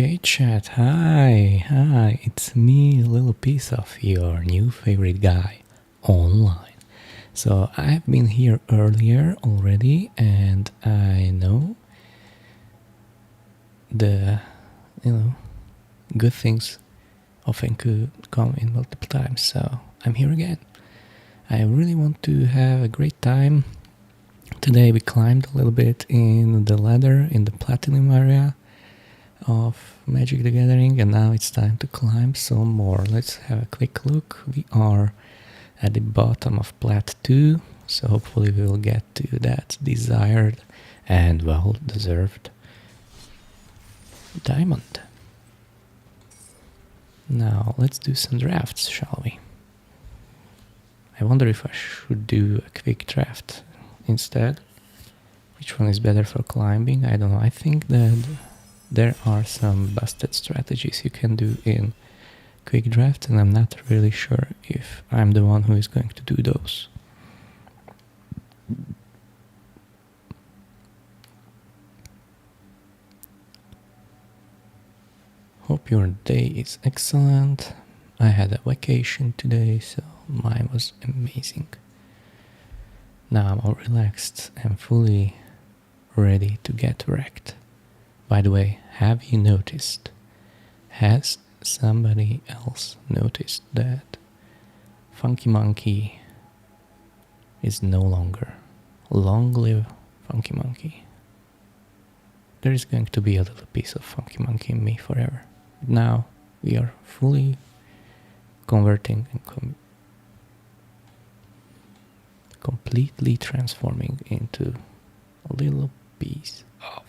Okay, chat. Hi, it's me, a little piece of your new favorite guy online. So I've been here earlier already, and I know the good things often could come in multiple times. So I'm here again. I really want to have a great time. Today we climbed a little bit in the ladder in the platinum area of Magic the Gathering, and now it's time to climb some more. Let's have a quick look. We are at the bottom of Plat 2, so hopefully we'll get to that desired and well-deserved diamond. Now let's do some drafts, shall we? I wonder if I should do a quick draft instead. Which one is better for climbing? I don't know. I think that there are some busted strategies you can do in quick draft, and I'm not really sure if I'm the one who is going to do those. Hope your day is excellent. I had a vacation today, so mine was amazing. Now I'm all relaxed and fully ready to get wrecked. By the way, have you noticed? Has somebody else noticed that Funky Monkey is no longer? Long live Funky Monkey. There is going to be a little piece of Funky Monkey in me forever. Now we are fully converting and completely transforming into a little piece of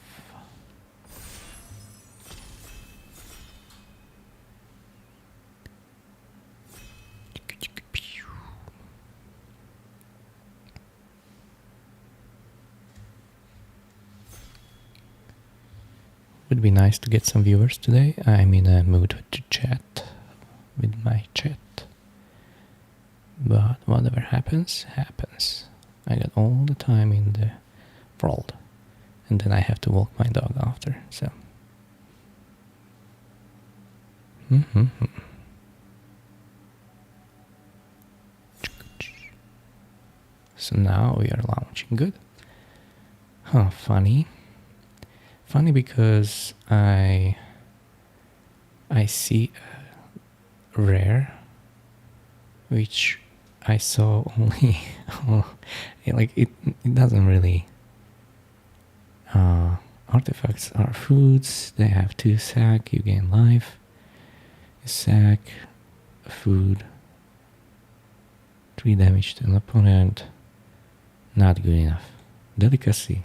would be nice to get some viewers today. I'm in a mood to chat with my chat. But whatever happens, happens. I got all the time in the world. And then I have to walk my dog after, so. So now we are launching. Good. Huh, funny. Funny because I see a rare which I saw only like it doesn't really artifacts are foods. They have 2 sack, you gain life. A sack, food, 3 damage to an opponent. Not good enough. Delicacy,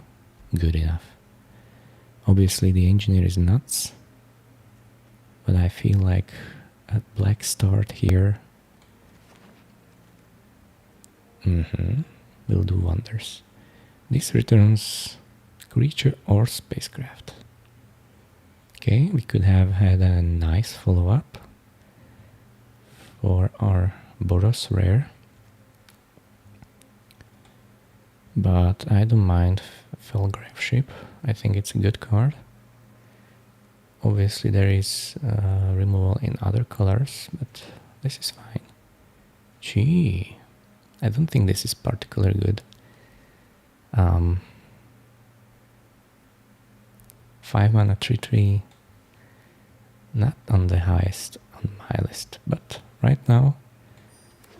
good enough. Obviously the engineer is nuts, but I feel like a black start here will do wonders. This returns creature or spacecraft. Okay, we could have had a nice follow-up for our Boros rare, but I don't mind Felgrave Ship. I think it's a good card. Obviously there is removal in other colors, but this is fine. Gee, I don't think this is particularly good. 5 mana 3/3, not on the highest on my list, but right now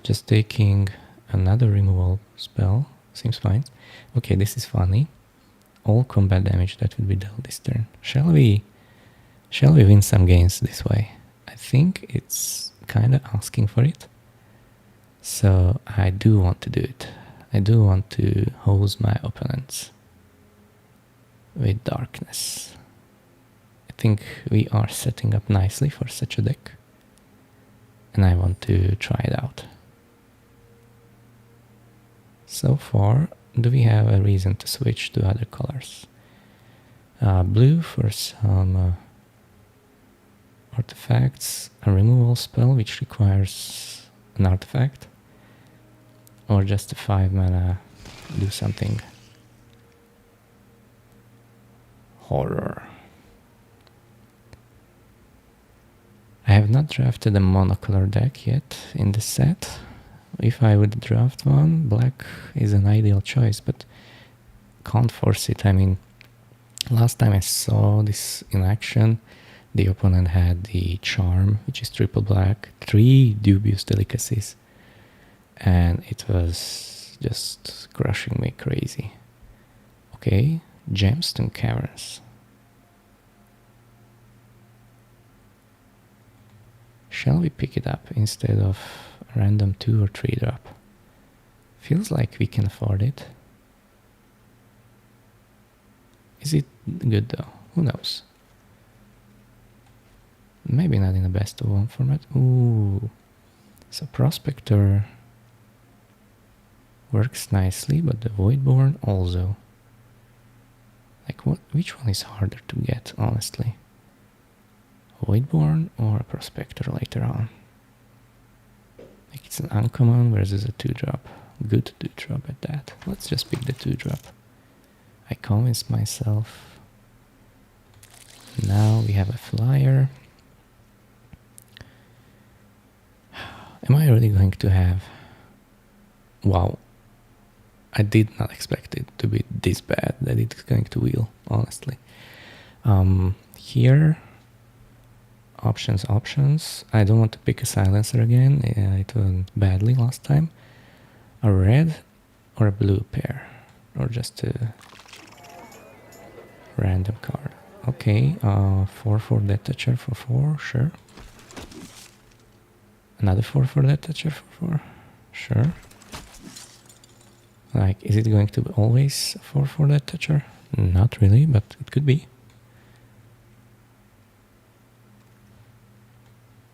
just taking another removal spell seems fine. Okay, this is funny. All combat damage that will be dealt this turn. Shall we win some games this way? I think it's kind of asking for it. So I do want to do it. I do want to hose my opponents with darkness. I think we are setting up nicely for such a deck, and I want to try it out. So far, do we have a reason to switch to other colors? Blue for some artifacts, a removal spell which requires an artifact, or just a 5 mana do something. Horror. have not drafted a monocolor deck yet in the set. If I would draft one, black is an ideal choice, but can't force it. I mean, last time I saw this in action, the opponent had the Charm, which is triple black, 3 dubious delicacies, and it was just crushing me crazy. Okay, Gemstone Caverns. Shall we pick it up instead of a random 2 or 3 drop? Feels like we can afford it. Is it good though? Who knows? Maybe not in the best of 1 format. Ooh, so Prospector works nicely, but the Voidborn also. Like which one is harder to get, honestly? Voidborn or a Prospector later on? Like it's an uncommon versus a 2-drop. Good 2-drop at that. Let's just pick the 2-drop. I convinced myself. Now we have a flyer. Am I really going to have... Wow. I did not expect it to be this bad that it's going to wheel, honestly. Here, options. I don't want to pick a silencer again. It went badly last time. A red or a blue pair, or just a random card. Okay, 4 for that toucher for 4, sure. Another 4 for that toucher for 4, sure. Like, is it going to be always 4 for that toucher? Not really, but it could be.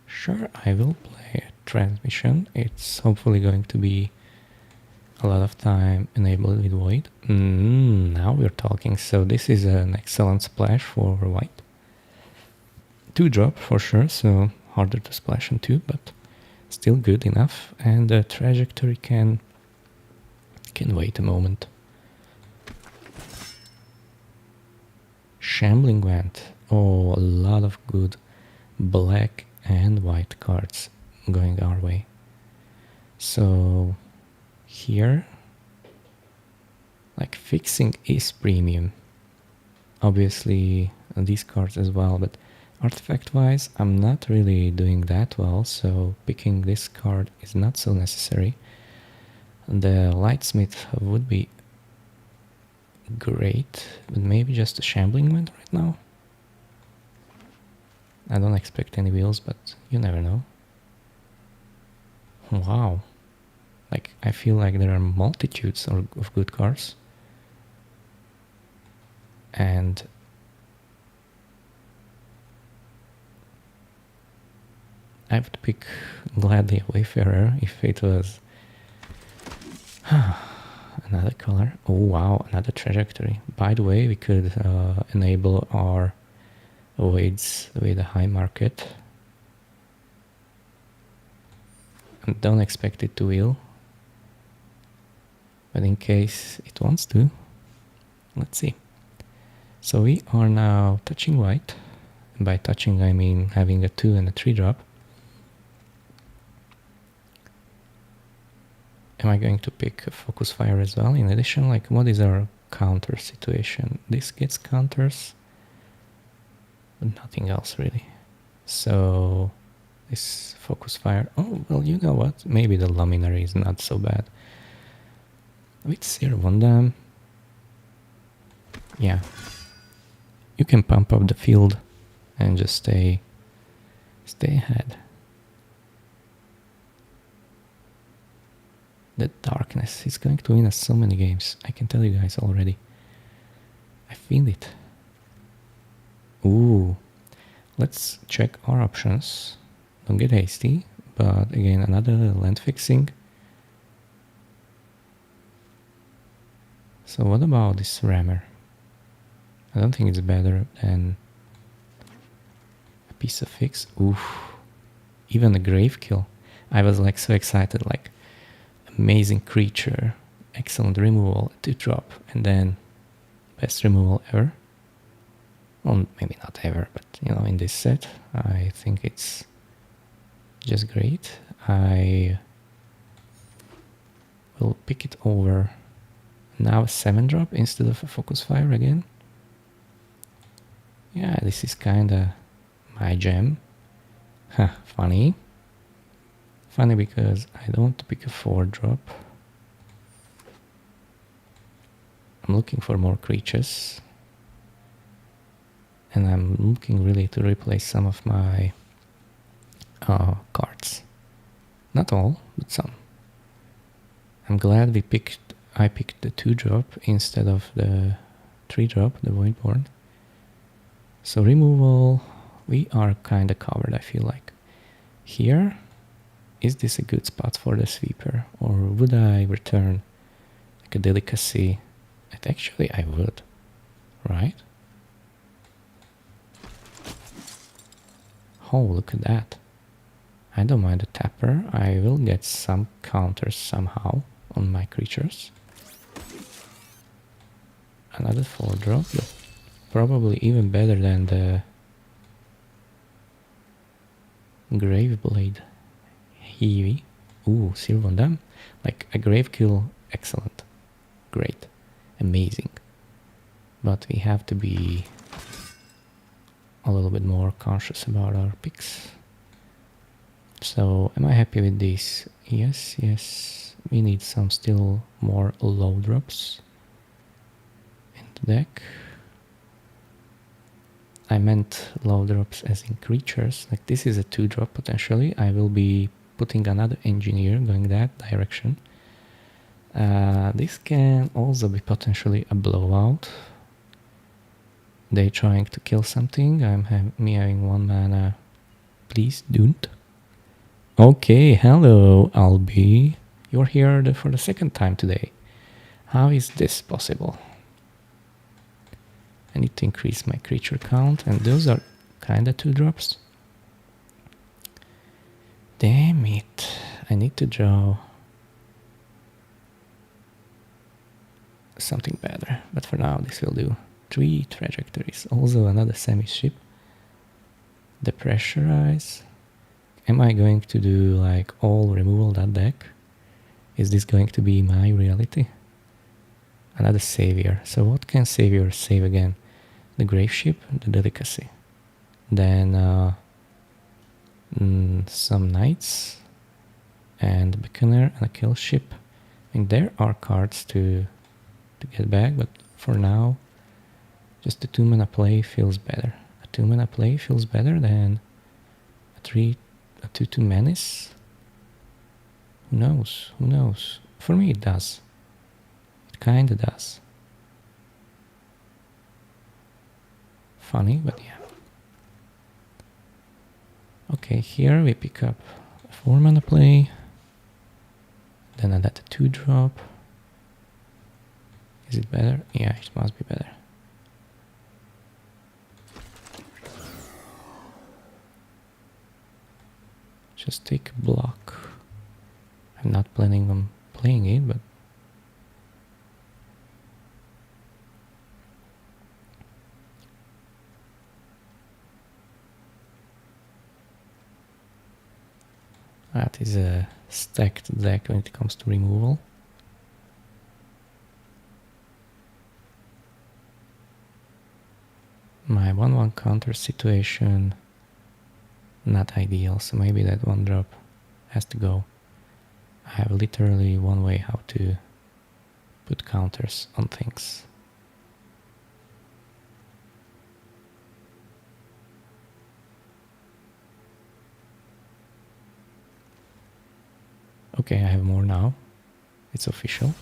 Sure, I will play a transmission. It's hopefully going to be a lot of time enabled with Void. Now we're talking. So this is an excellent splash for white. 2-drop for sure, so harder to splash on 2, but still good enough. And the trajectory can wait a moment. Shambling Vent. Oh, a lot of good black and white cards going our way. So here, like, fixing is premium. Obviously these cards as well, but artifact wise I'm not really doing that well, so picking this card is not so necessary. The Lightsmith would be great, but maybe just a Shambling Vent right now. I don't expect any wheels, but you never know. Wow. Like, I feel like there are multitudes of good cards. And I would pick gladly a Wayfarer if it was another color. Oh wow, another trajectory. By the way, we could enable our voids with a high market. And don't expect it to wheel, but in case it wants to, let's see. So we are now touching white, and by touching I mean having a 2 and a 3-drop. Am I going to pick a Focus Fire as well? In addition, like, what is our counter situation? This gets counters, but nothing else really. So this Focus Fire, oh well, you know what, maybe the Luminary is not so bad. With Seer Wondam, yeah, you can pump up the field and just stay ahead. The darkness is going to win us so many games, I can tell you guys already. I feel it. Ooh, let's check our options. Don't get hasty, but again, another land fixing. So what about this rammer? I don't think it's better than a piece of fix. Oof, even a grave kill. I was like so excited, like, amazing creature, excellent removal, 2-drop, and then best removal ever. Well, maybe not ever, but you know, in this set, I think it's just great. I will pick it over now a 7-drop instead of a focus fire again. Yeah, this is kinda my jam. Huh, funny. Funny because I don't want to pick a 4-drop. I'm looking for more creatures. And I'm looking really to replace some of my cards. Not all, but some. I'm glad I picked the 2-drop instead of the 3-drop, the Voidborn. So removal, we are kinda covered, I feel like. Here, is this a good spot for the sweeper? Or would I return like a delicacy? Actually I would, right? Oh, look at that. I don't mind a tapper. I will get some counters somehow on my creatures. Another 4-drop, but probably even better than the Graveblade Heavy. Ooh, silver on them. Like a grave kill, excellent. Great. Amazing. But we have to be a little bit more conscious about our picks. So, am I happy with this? Yes, yes. We need some still more low drops in the deck. I meant low drops as in creatures. Like this is a 2-drop potentially. I will be putting another engineer going that direction. This can also be potentially a blowout. They trying to kill something. I'm having 1 mana. Please don't. Okay, hello, Albi. You're here for the 2nd time today. How is this possible? I need to increase my creature count, and those are kinda 2-drops. Damn it. I need to draw something better, but for now this will do. 3 trajectories. Also another semi-ship. Depressurize. Am I going to do like all removal that deck? Is this going to be my reality? Another savior. So what can savior save again? The grave ship, the delicacy. Then some knights and Beckoner and a kill ship. I mean, there are cards to get back, but for now, just a 2-mana play feels better. A 2-mana play feels better than a 2/2 menace. Who knows? Who knows? For me, it does. It kinda does. Funny, but yeah. Okay, here we pick up a 4-mana play. Then I let a 2-drop. Is it better? Yeah, it must be better. Just take a block. I'm not planning on playing it, but that is a stacked deck when it comes to removal. My 1/1 counter situation, not ideal, so maybe that 1-drop has to go. I have literally one way how to put counters on things. Okay, I have more now. It's official.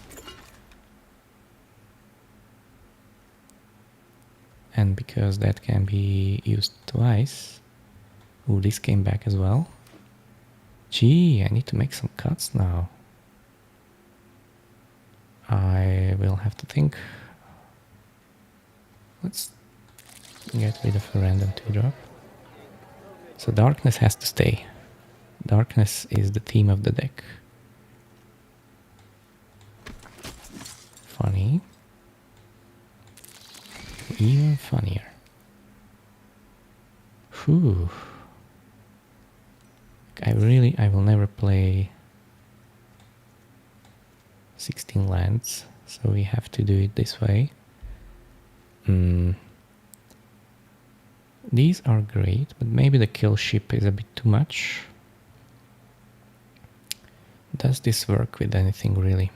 And because that can be used twice. Ooh, this came back as well. Gee, I need to make some cuts now. I will have to think. Let's get rid of a random 2-drop. So darkness has to stay. Darkness is the theme of the deck. Funny. Even funnier. Whew. I will never play 16 lands, so we have to do it this way. These are great, but maybe the kill ship is a bit too much. Does this work with anything really?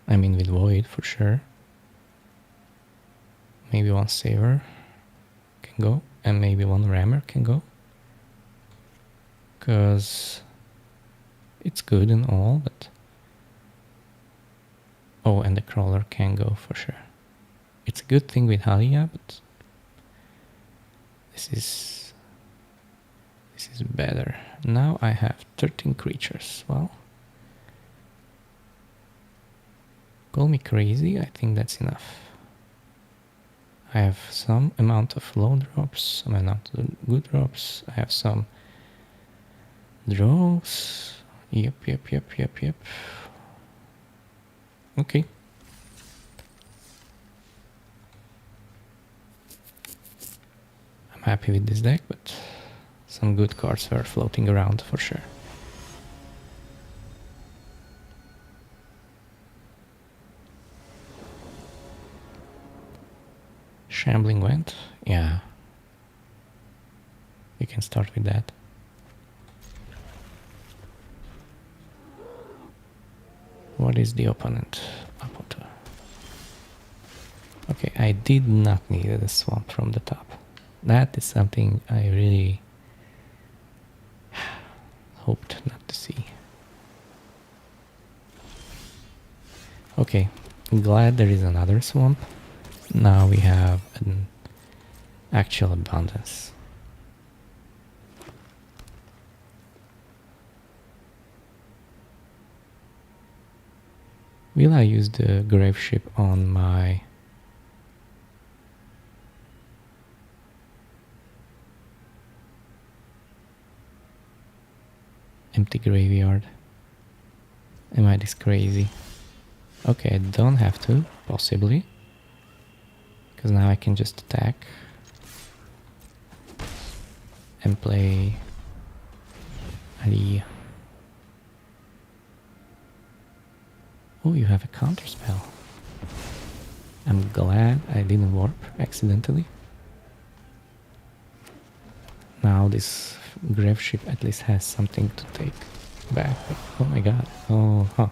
I mean with Void for sure. Maybe one Saver can go, and maybe one Rammer can go. Because it's good and all, but... Oh, and the Crawler can go for sure. It's a good thing with Halia, but... This is better. Now I have 13 creatures. Well, call me crazy, I think that's enough. I have some amount of low drops, some amount of good drops. I have some draws. Yep. Okay. I'm happy with this deck, but some good cards were floating around for sure. Shambling went, yeah. We can start with that. What is the opponent up onto? Okay, I did not need a swamp from the top. That is something I really hoped not to see. Okay, I'm glad there is another swamp. Now we have an actual abundance. Will I use the grave ship on my empty graveyard? Am I this crazy? Okay, I don't have to, possibly. Because now I can just attack and play Ali. Oh, you have a counter spell. I'm glad I didn't warp accidentally. Now this grave ship at least has something to take back. Oh my god. Oh, huh.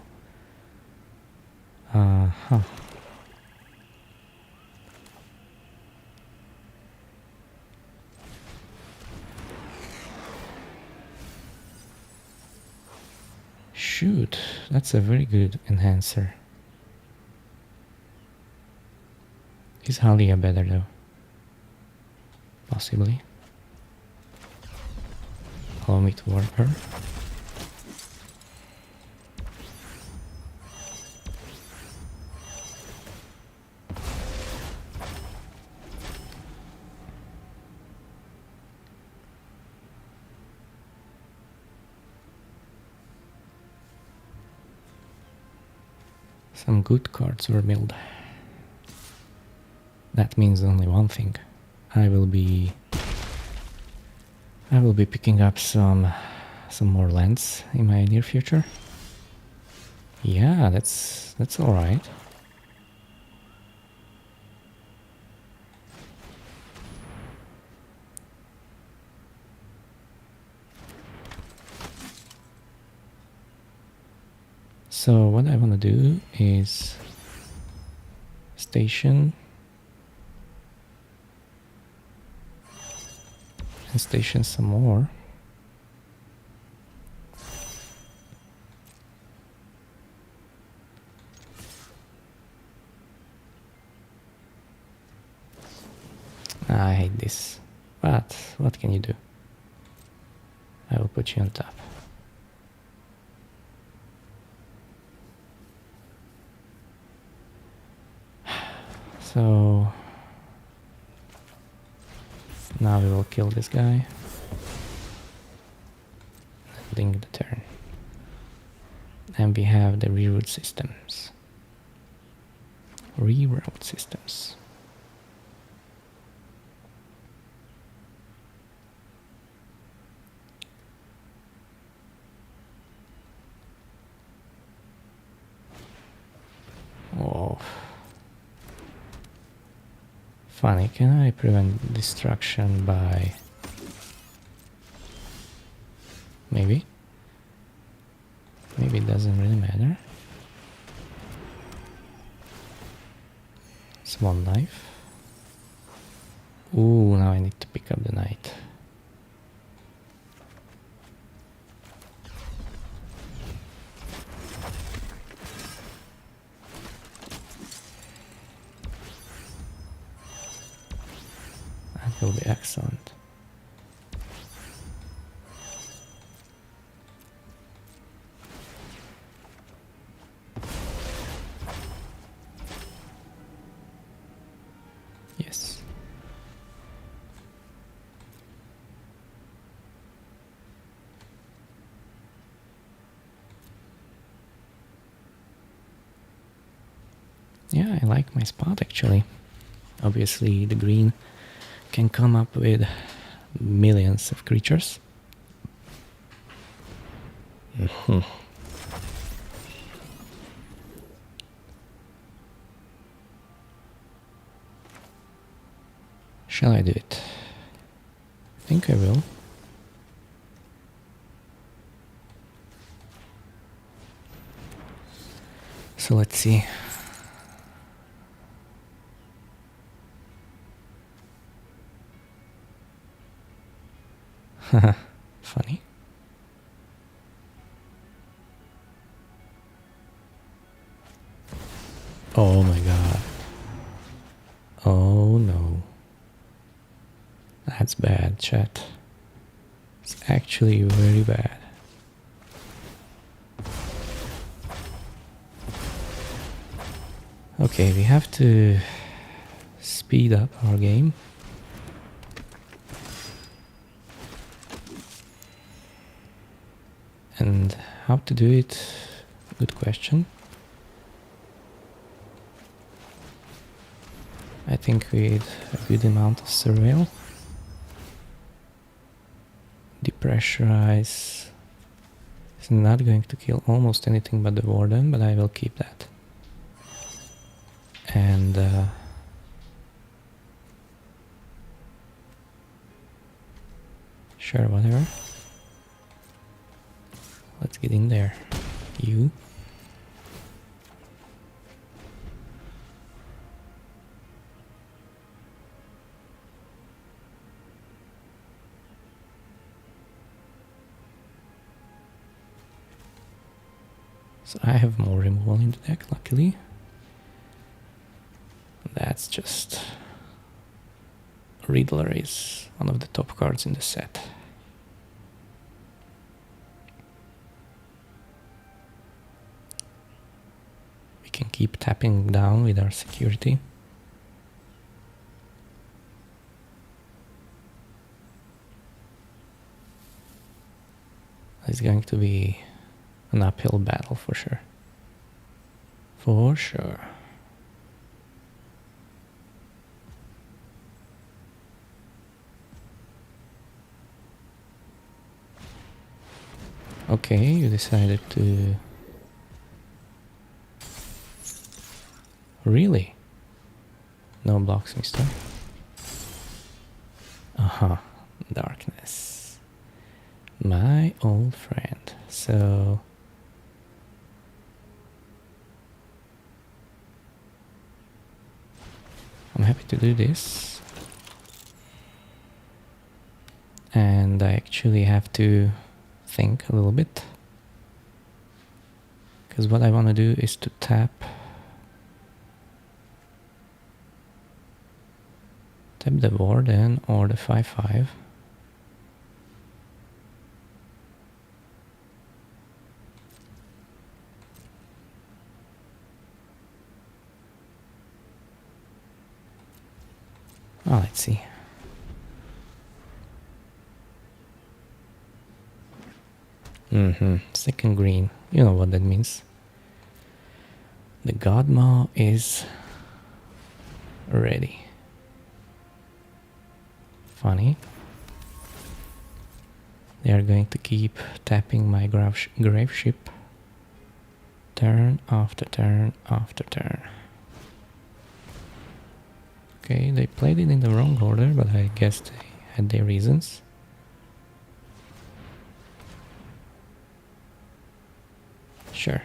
Shoot, that's a very good enhancer. Is Halia better though? Possibly. Allow me to warp her. Some good cards were milled. That means only one thing. I will be picking up some more lands in my near future. Yeah, that's all right. So what I want to do is station and station some more. I hate this, but what can you do? I will put you on top. So now we will kill this guy, ending the turn. And we have the reroute systems. Reroute systems. Funny, can I prevent destruction by... Maybe. Maybe it doesn't really matter. Swan knife. Ooh, now I need to pick up the knight. That will be excellent. Yes. Yeah, I like my spot actually. Obviously the green can come up with millions of creatures. Shall I do it? I think I will. So let's see. Funny. Oh my god. Oh no. That's bad, chat. It's actually very bad. Okay, we have to speed up our game. And how to do it? Good question. I think with a good amount of surveil. Depressurize. It's not going to kill almost anything but the warden, but I will keep that. And sure, whatever. Let's get in there. You. So I have more removal in the deck, luckily. That's just... Riddler is one of the top cards in the set. We can keep tapping down with our security. It's going to be an uphill battle for sure. For sure. Okay, you decided to... Really? No blocks, mister? Aha, darkness. My old friend. So... I'm happy to do this. And I actually have to think a little bit. Because what I want to do is to tap the warden or the 5/5. Oh, let's see. Second green. You know what that means. The Godmaw is ready. Funny. They are going to keep tapping my grave ship turn after turn after turn. Okay, they played it in the wrong order, but I guess they had their reasons. Sure.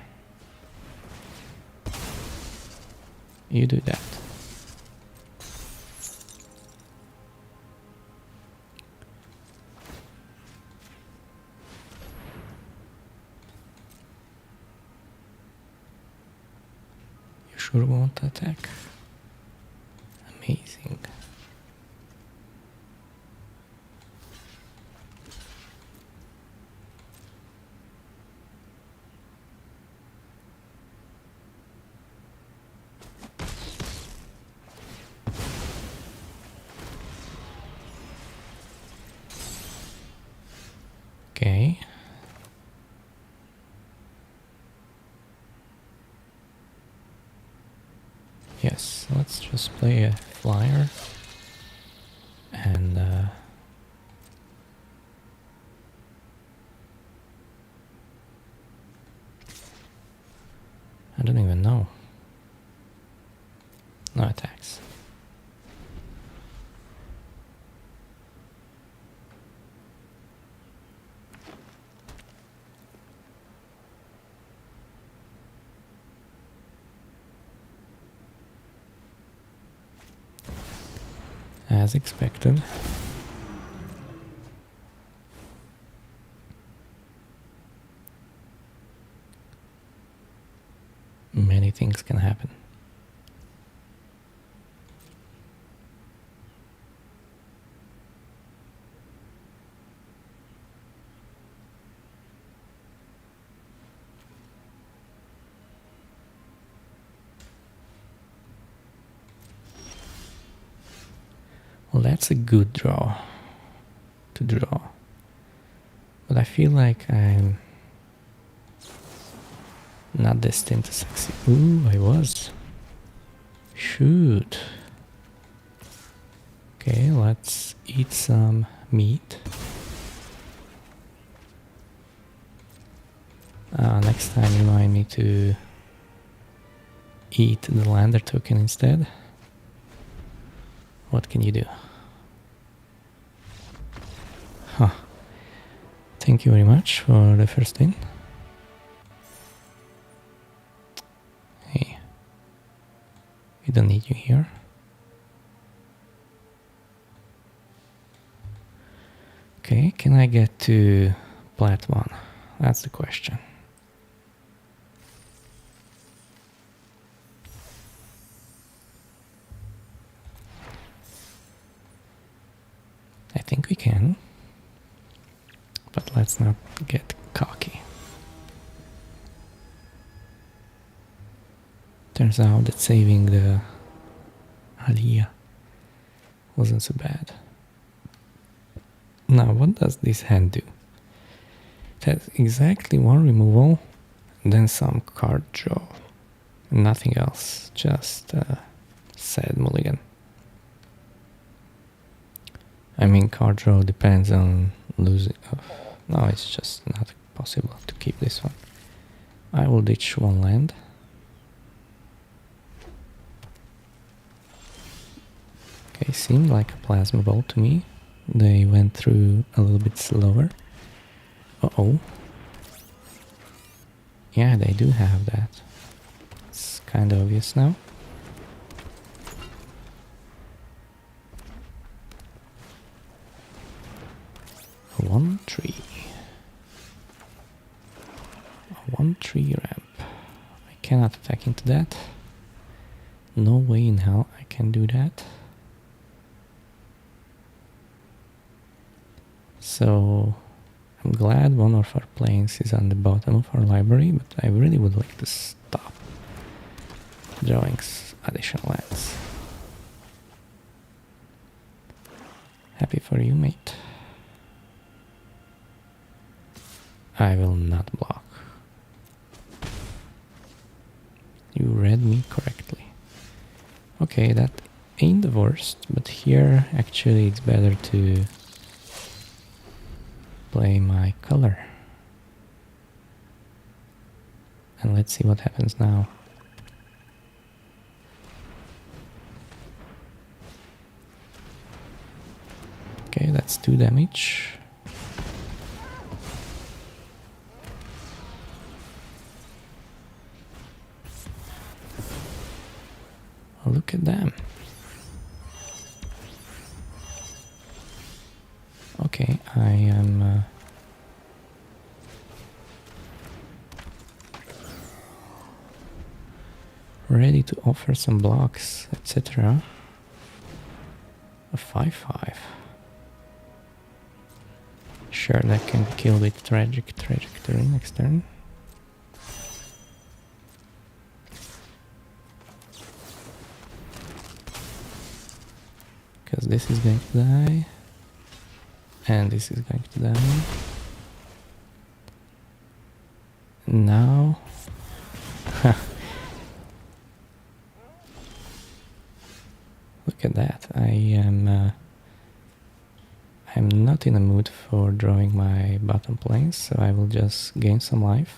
You do that. You sure won't attack? Amazing. Okay. Yes, let's just play a flyer and I don't even know. No attacks. As expected. Many things can happen. Well, that's a good draw to draw. But I feel like I'm not destined to succeed. Ooh, I was. Shoot. Okay, let's eat some meat. Next time remind me to eat the lander token instead. What can you do? Huh. Thank you very much for the first win. Hey, we don't need you here. Okay, can I get to plat 1? That's the question. I think we can, but let's not get cocky. Turns out that saving the Aliyah wasn't so bad. Now, what does this hand do? It has exactly one removal, and then some card draw. Nothing else, just sad mulligan. I mean, card draw depends on losing. Oh, no, it's just not possible to keep this one. I will ditch one land. Okay, seemed like a plasma ball to me. They went through a little bit slower. Uh-oh. Yeah, they do have that. It's kind of obvious now. One tree. One tree ramp. I cannot attack into that. No way in hell I can do that. So I'm glad one of our planes is on the bottom of our library, but I really would like to stop drawing additional lands. Happy for you, mate. I will not block. You read me correctly. Okay, that ain't the worst, but here actually it's better to play my color. And let's see what happens now. 2 damage. Look at them. Okay, I am ready to offer some blocks, etc. A 5/5. Sure, that can be killed with trajectory next turn. Because this is going to die. And this is going to die. Now... Look at that. I'm not in a mood for drawing my bottom planes, so I will just gain some life.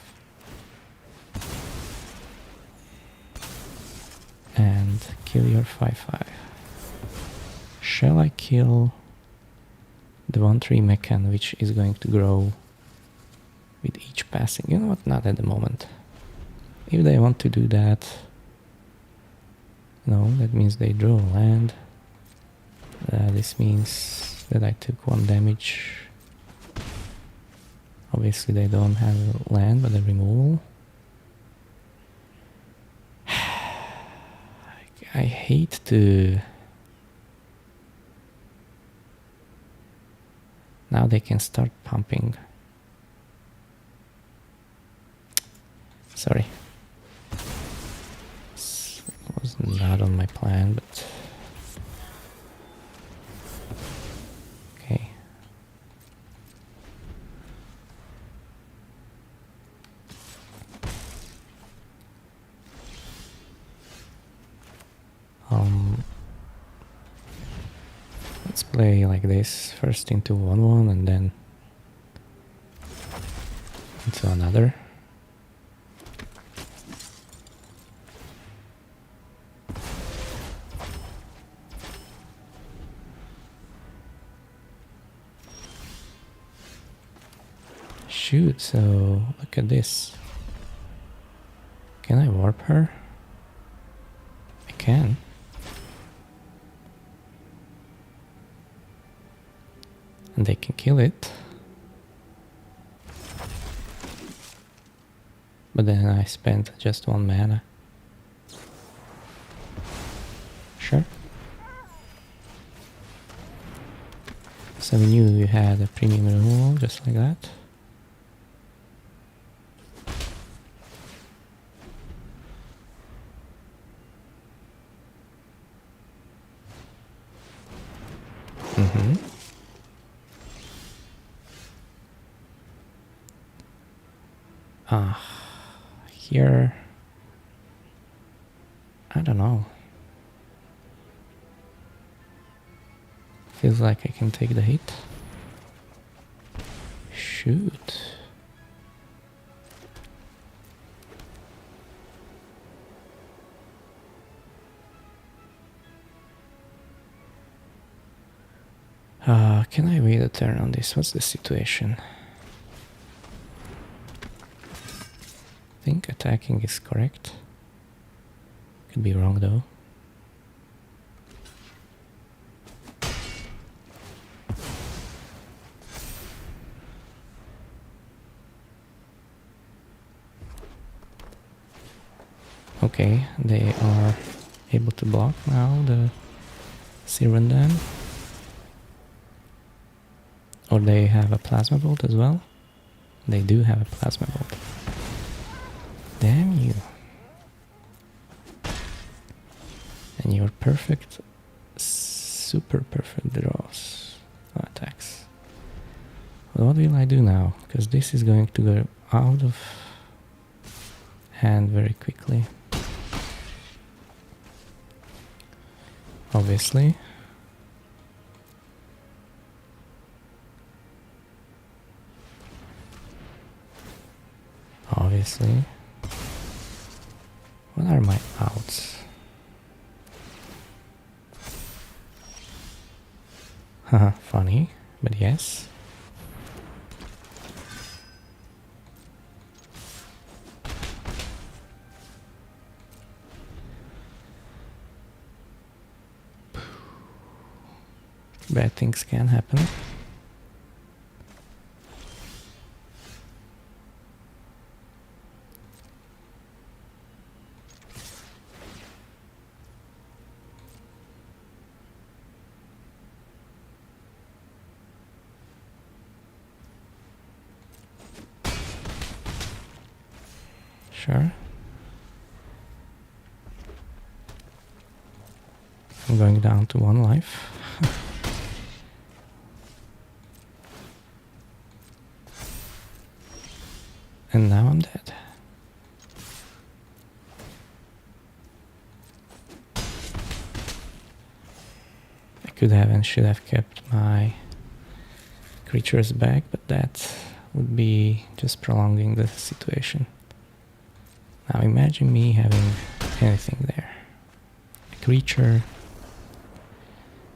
And kill your 5/5. Shall I kill the 1/3 mechan, which is going to grow with each passing? You know what, not at the moment. If they want to do that, no, that means they draw land. This means that I took 1 damage. Obviously they don't have land, but a removal. I hate to... Now they can start pumping. Sorry. This was not on my plan, but... Okay. Let's play like this, first into 1/1 and then into another. Shoot, so look at this. Can I warp her? I can. And they can kill it. But then I spent just 1 mana. Sure. So we knew you had a premium removal just like that. Here, I don't know. Feels like I can take the hit. Shoot. Can I wait a turn on this? What's the situation? I think attacking is correct. Could be wrong though. Okay, they are able to block now the Sirvandan. Or they have a plasma bolt as well. They do have a plasma bolt. Damn you. And your perfect, super perfect draws, attacks. Well, what will I do now? Because this is going to go out of hand very quickly. Obviously. Obviously. What are my outs? Haha, funny. but yes. Bad things can happen. Sure. I'm going down to 1 life. And now I'm dead. I could have and should have kept my creatures back, but that would be just prolonging the situation. Now imagine me having anything there. A creature.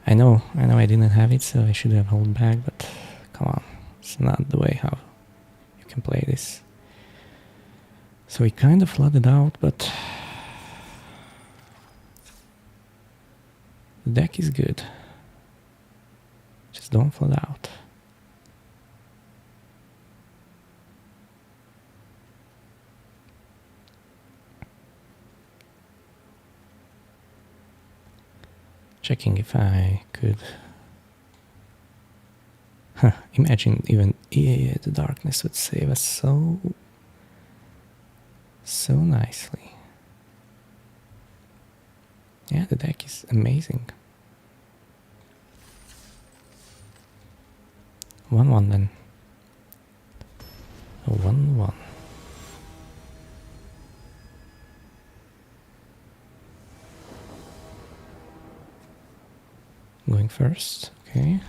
I know I didn't have it, so I should have held back, but come on. It's not the way how you can play this. So we kind of flooded out, but the deck is good. Just don't flood out. Checking if I could... imagine even EOE the darkness would save us so nicely. Yeah, the deck is amazing. 1-1 then. A 1-1. Going first, okay.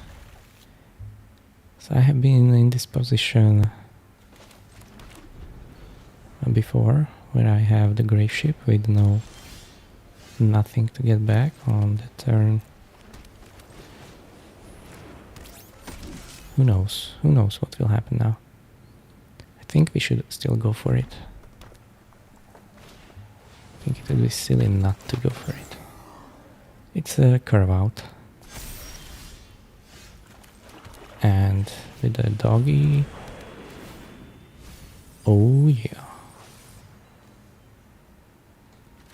So I have been in this position before, where I have the grave ship with nothing to get back on the turn. Who knows what will happen now. I think we should still go for it. I think it would be silly not to go for it. It's a curve out. And with the doggy... Oh yeah.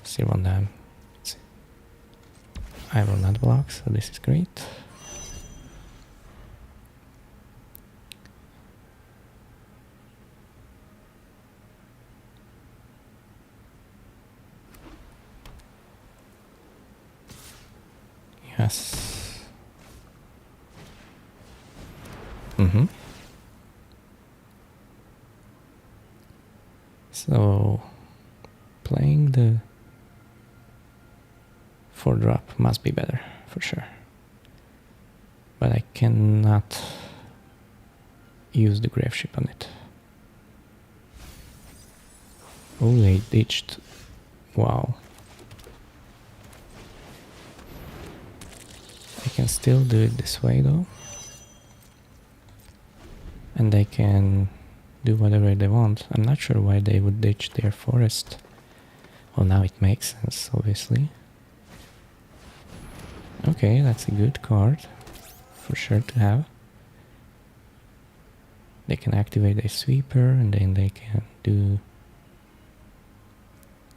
Still on them. I will not block, so this is great. Yes. So playing the 4-drop must be better for sure, but I cannot use the grave ship on it. Oh, they ditched. Wow. I can still do it this way though, and they can do whatever they want. I'm not sure why they would ditch their forest. Well, now it makes sense, obviously. Okay, that's a good card for sure to have. They can activate a sweeper and then they can do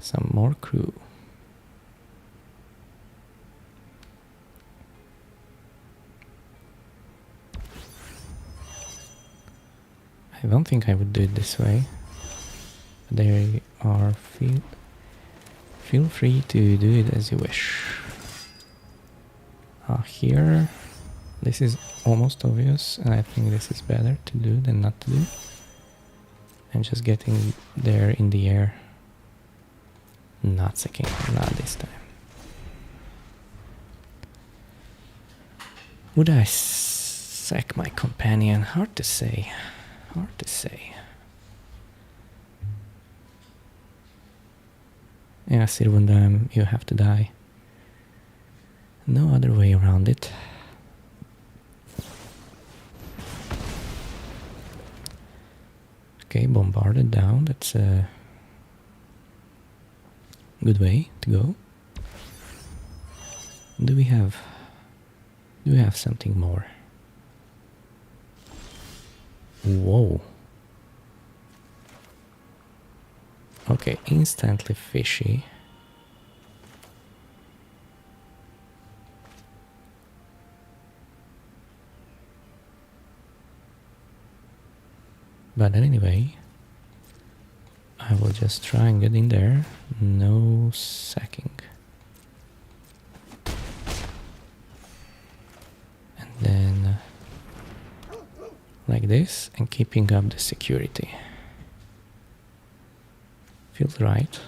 some more crew. I don't think I would do it this way. They are feel free to do it as you wish. Here, this is almost obvious, and I think this is better to do than not to do. And just getting there in the air. Not sacking, not this time. Would I sack my companion? Hard to say. Hard to say. Yeah, Sirvundam, you have to die. No other way around it. Okay, bombarded down. That's a good way to go. Do we have something more? Whoa. Okay, instantly fishy. But anyway, I will just try and get in there. No sacking. And then like this, and keeping up the security. Feels right.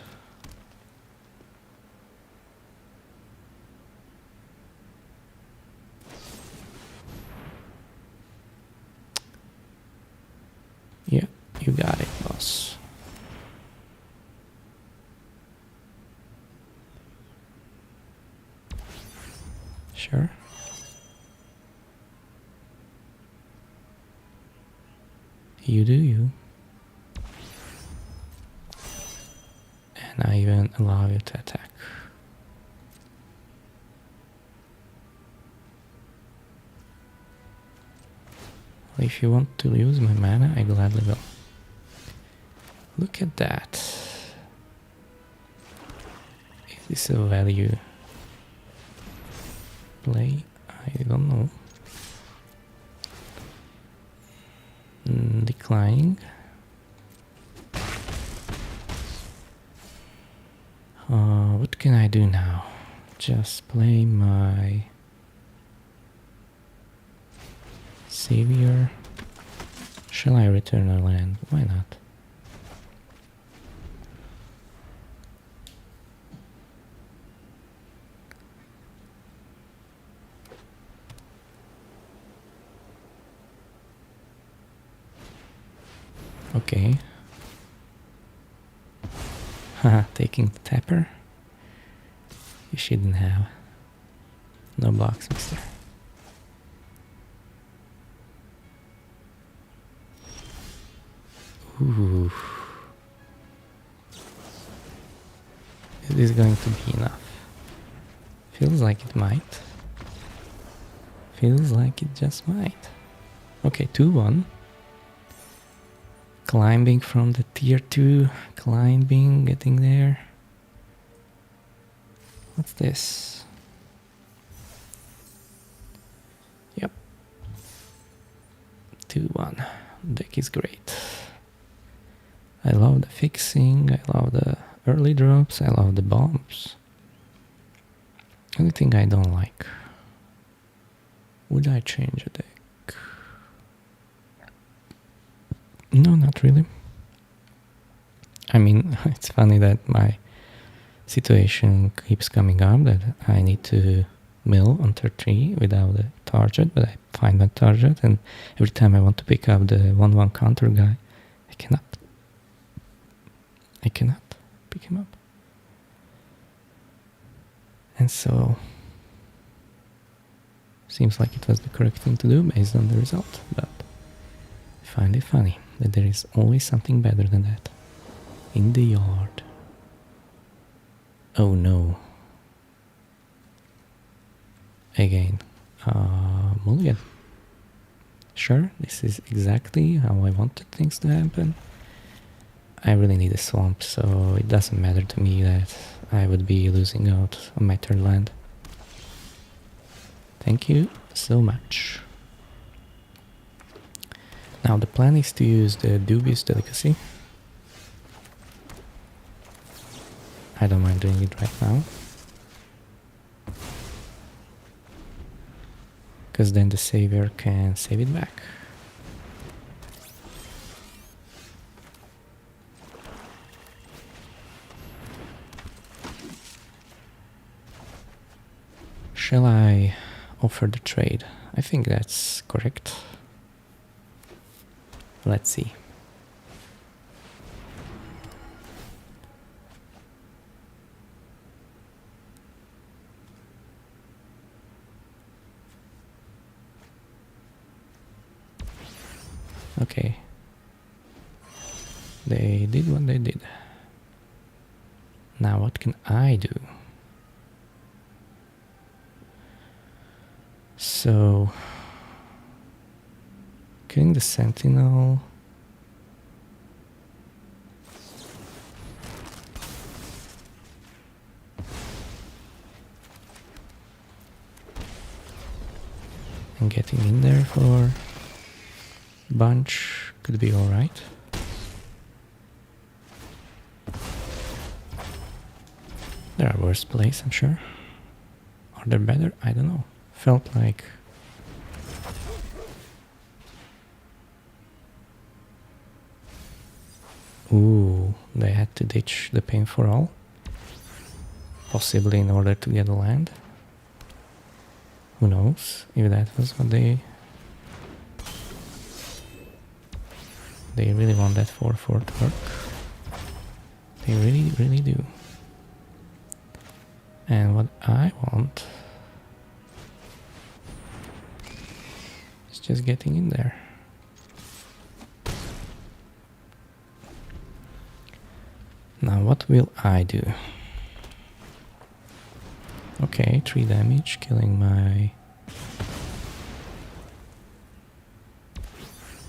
Yeah, you got it, boss. Sure. You do you. And I even allow you to attack. If you want to use my mana, I gladly will. Look at that. Is this a value play? I don't know. Declining. What can I do now? Just play my savior. Shall I return a land? Why not? Okay. Haha, taking the tapper. You shouldn't have. No blocks, mister. Ooh. Is this going to be enough? Feels like it might. Feels like it just might. Okay, 2-1. Climbing from the tier 2. Climbing, getting there. What's this? Yep. 2-1. Deck is great. I love the fixing, I love the early drops, I love the bombs. Only thing I don't like. Would I change a deck? No, not really. I mean, it's funny that my situation keeps coming up that I need to mill on turn 3 without a target, but I find my target, and every time I want to pick up the 1-1 counter guy, I cannot. I cannot pick him up. And so, seems like it was the correct thing to do based on the result, but I find it funny that there is always something better than that in the yard. Oh no. Again, mulligan. Sure, this is exactly how I wanted things to happen. I really need a swamp, so it doesn't matter to me that I would be losing out on my third land. Thank you so much. Now the plan is to use the dubious delicacy. I don't mind doing it right now. Because then the savior can save it back. Shall I offer the trade? I think that's correct. Let's see. Okay. They did what they did. Now what can I do? So, killing the sentinel. And getting in there for a bunch could be alright. There are worse plays, I'm sure. Are there better? I don't know. Felt like... Ooh, they had to ditch the Pain for All. Possibly in order to get a land. Who knows if that was what they really want that 4/4 to work. They really, really do. And what I want is just getting in there. Now what will I do? Okay, 3 damage, killing my...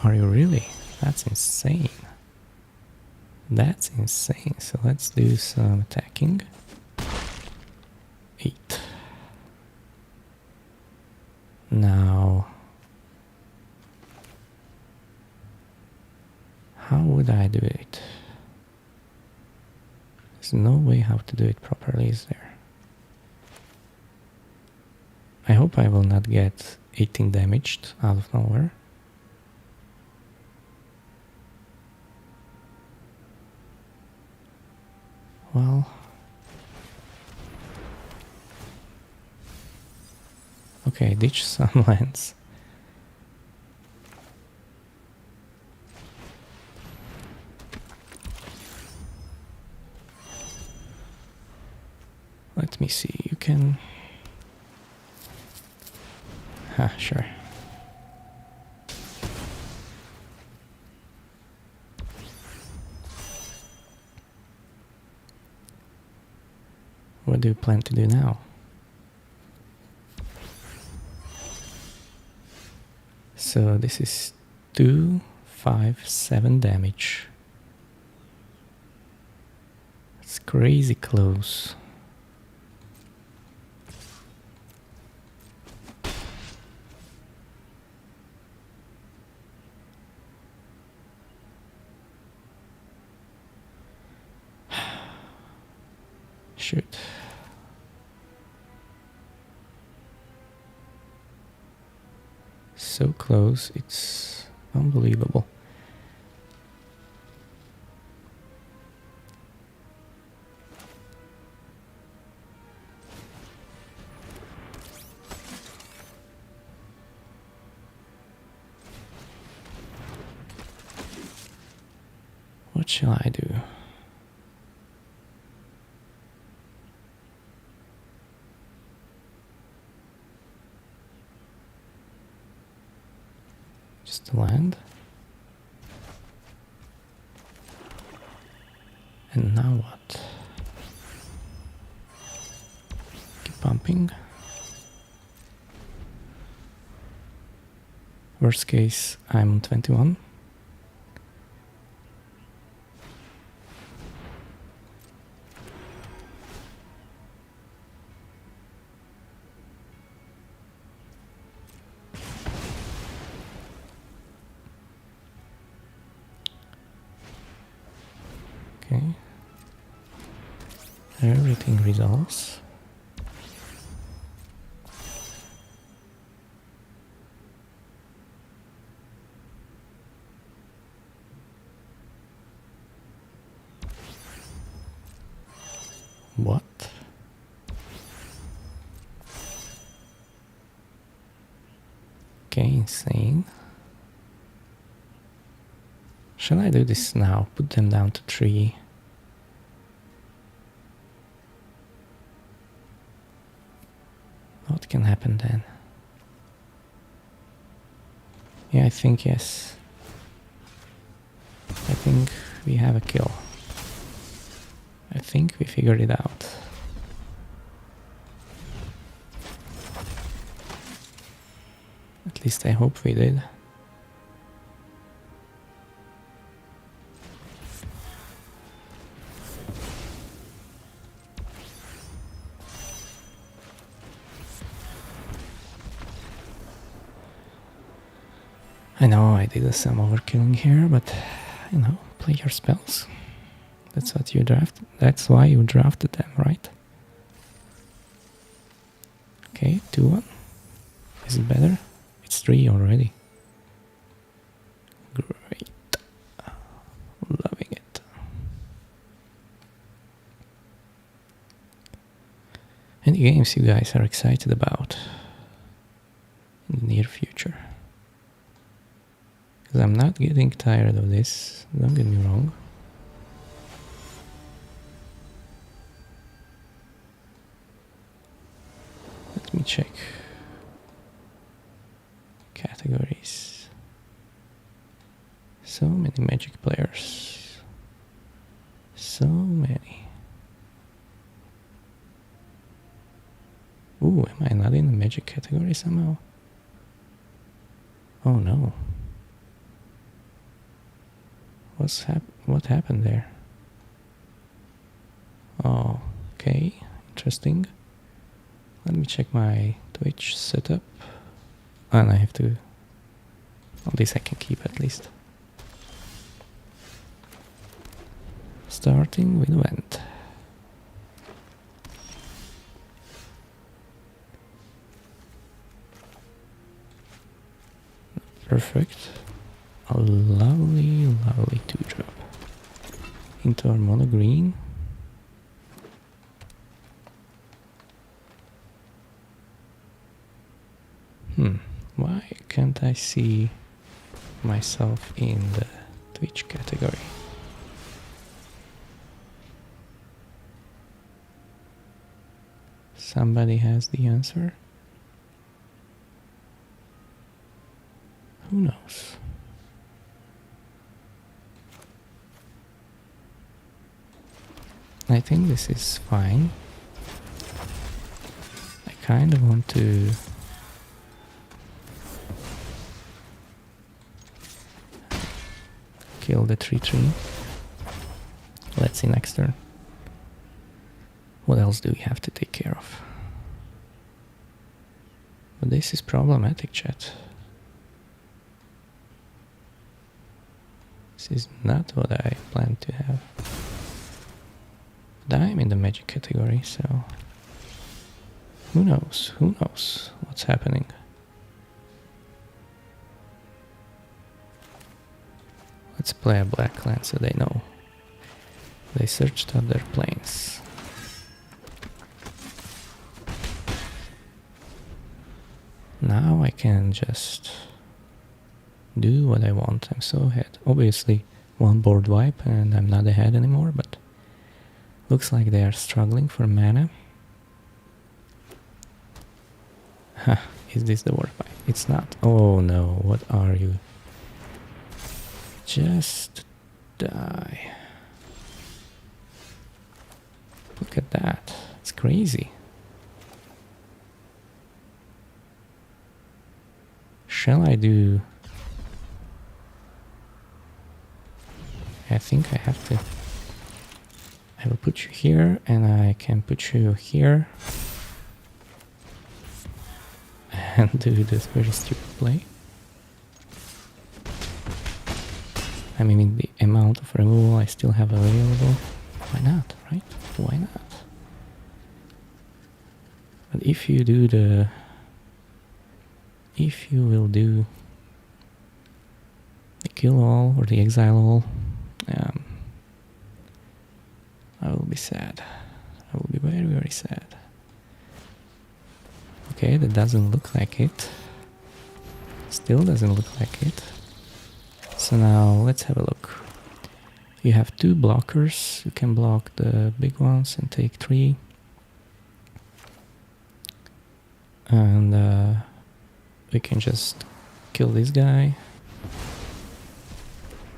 Are you really? That's insane. That's insane. So let's do some attacking. 8. Now... How would I do it? There's no way how to do it properly, is there? I hope I will not get 18 damaged out of nowhere. Well... Okay, ditch some lands. Let me see, you can... Ah, sure. What do you plan to do now? So this is 2, 5, 7 damage. It's crazy close. Shoot. So close, it's unbelievable. What shall I do? Just land. And now what? Keep pumping. Worst case, I'm on 21. Okay. Everything resolves. What? Okay, insane. Shall I do this now? Put them down to 3. What can happen then? Yeah, I think yes. I think we have a kill. I think we figured it out. At least I hope we did. I know I did some overkilling here, but you know, play your spells. That's what you drafted. That's why you drafted them, right? Okay, 2-1. Is it better? It's 3 already. Great. Loving it. Any games you guys are excited about in the near future? Because I'm not getting tired of this, don't get me wrong. Let me check. Categories. So many Magic players. So many. Ooh, am I not in the Magic category somehow? Oh no. What happened there? Oh, okay, interesting. Let me check my Twitch setup. And I have to... Well, this I can keep at least. Starting with event. Perfect. A lovely, lovely 2-drop. Into our mono green. Why can't I see myself in the Twitch category? Somebody has the answer? Who knows? I think this is fine. I kind of want to kill the 3/3. Let's see next turn. What else do we have to take care of? But this is problematic, chat. This is not what I planned to have. But I'm in the Magic category, so who knows? Who knows what's happening? Let's play a black land so they know. They searched out their planes. Now I can just do what I want. I'm so ahead. Obviously, one board wipe and I'm not ahead anymore, but looks like they are struggling for mana. Huh, is this the board wipe? It's not. Oh no, what are you? Just die. Look at that. It's crazy. Shall I do... I think I have to... I will put you here and I can put you here. And do this very stupid play. I mean, the amount of removal I still have available. Why not, right? Why not? But if you do the... If you will do the kill all or the exile all, I will be sad. I will be very, very sad. Okay, that doesn't look like it. Still doesn't look like it. So now let's have a look. You have 2 blockers. You can block the big ones and take 3. And we can just kill this guy.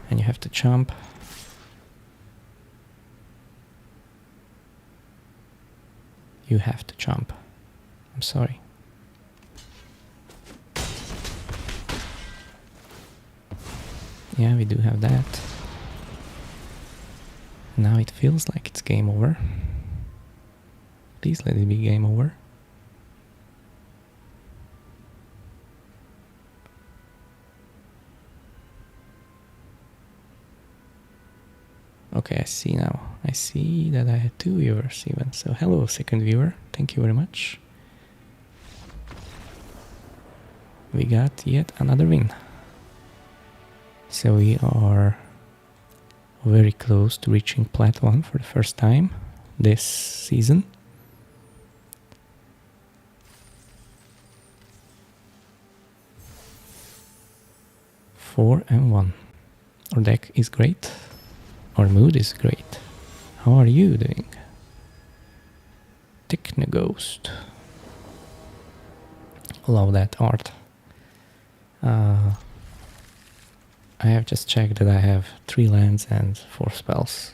And you have to jump. You have to jump. I'm sorry. Yeah, we do have that. Now it feels like it's game over. Please let it be game over. Okay, I see now. I see that I had 2 viewers even. So hello, second viewer. Thank you very much. We got yet another win. So we are very close to reaching Plat 1 for the first time this season. Four and 1. Our deck is great. Our mood is great. How are you doing? Technoghost. Love that art. I have just checked that I have 3 lands and 4 spells.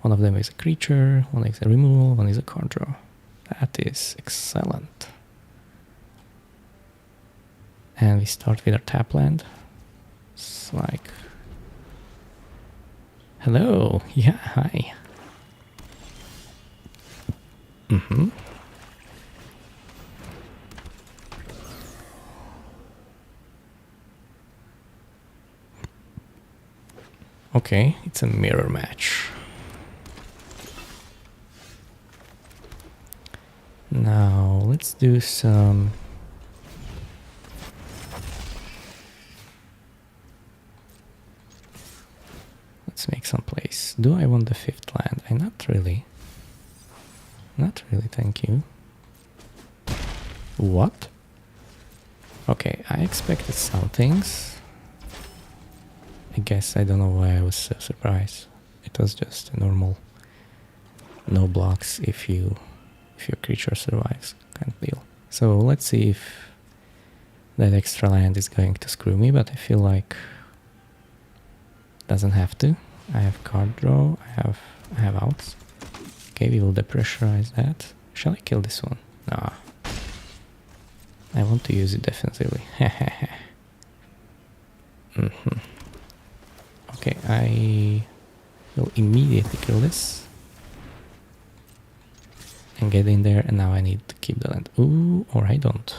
One of them is a creature, one is a removal, one is a card draw. That is excellent. And we start with our tap land. It's like... Hello! Yeah, hi! Okay, it's a mirror match. Now, let's do some... Let's make some plays. Do I want the 5th land? Not really. Not really, thank you. What? Okay, I expected some things. I guess I don't know why I was so surprised. It was just a normal no blocks if your creature survives kind of deal. So let's see if that extra land is going to screw me, but I feel like doesn't have to. I have card draw, I have outs. Okay, we will depressurize that. Shall I kill this one? Nah. I want to use it defensively. Okay, I will immediately kill this. And get in there, and now I need to keep the land. Ooh, or I don't.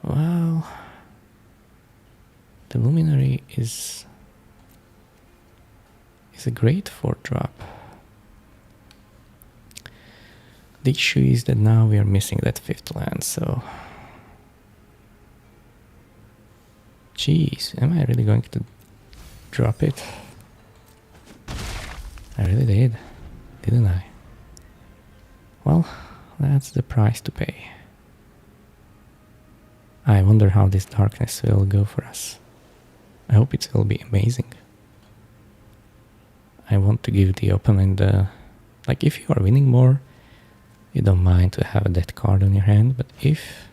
Well... The Luminary is a great 4-drop. The issue is that now we are missing that 5th land, so... Jeez, am I really going to drop it? I really did, didn't I? Well, that's the price to pay. I wonder how this darkness will go for us. I hope it will be amazing. I want to give the opponent like if you are winning more, you don't mind to have that card on your hand, but if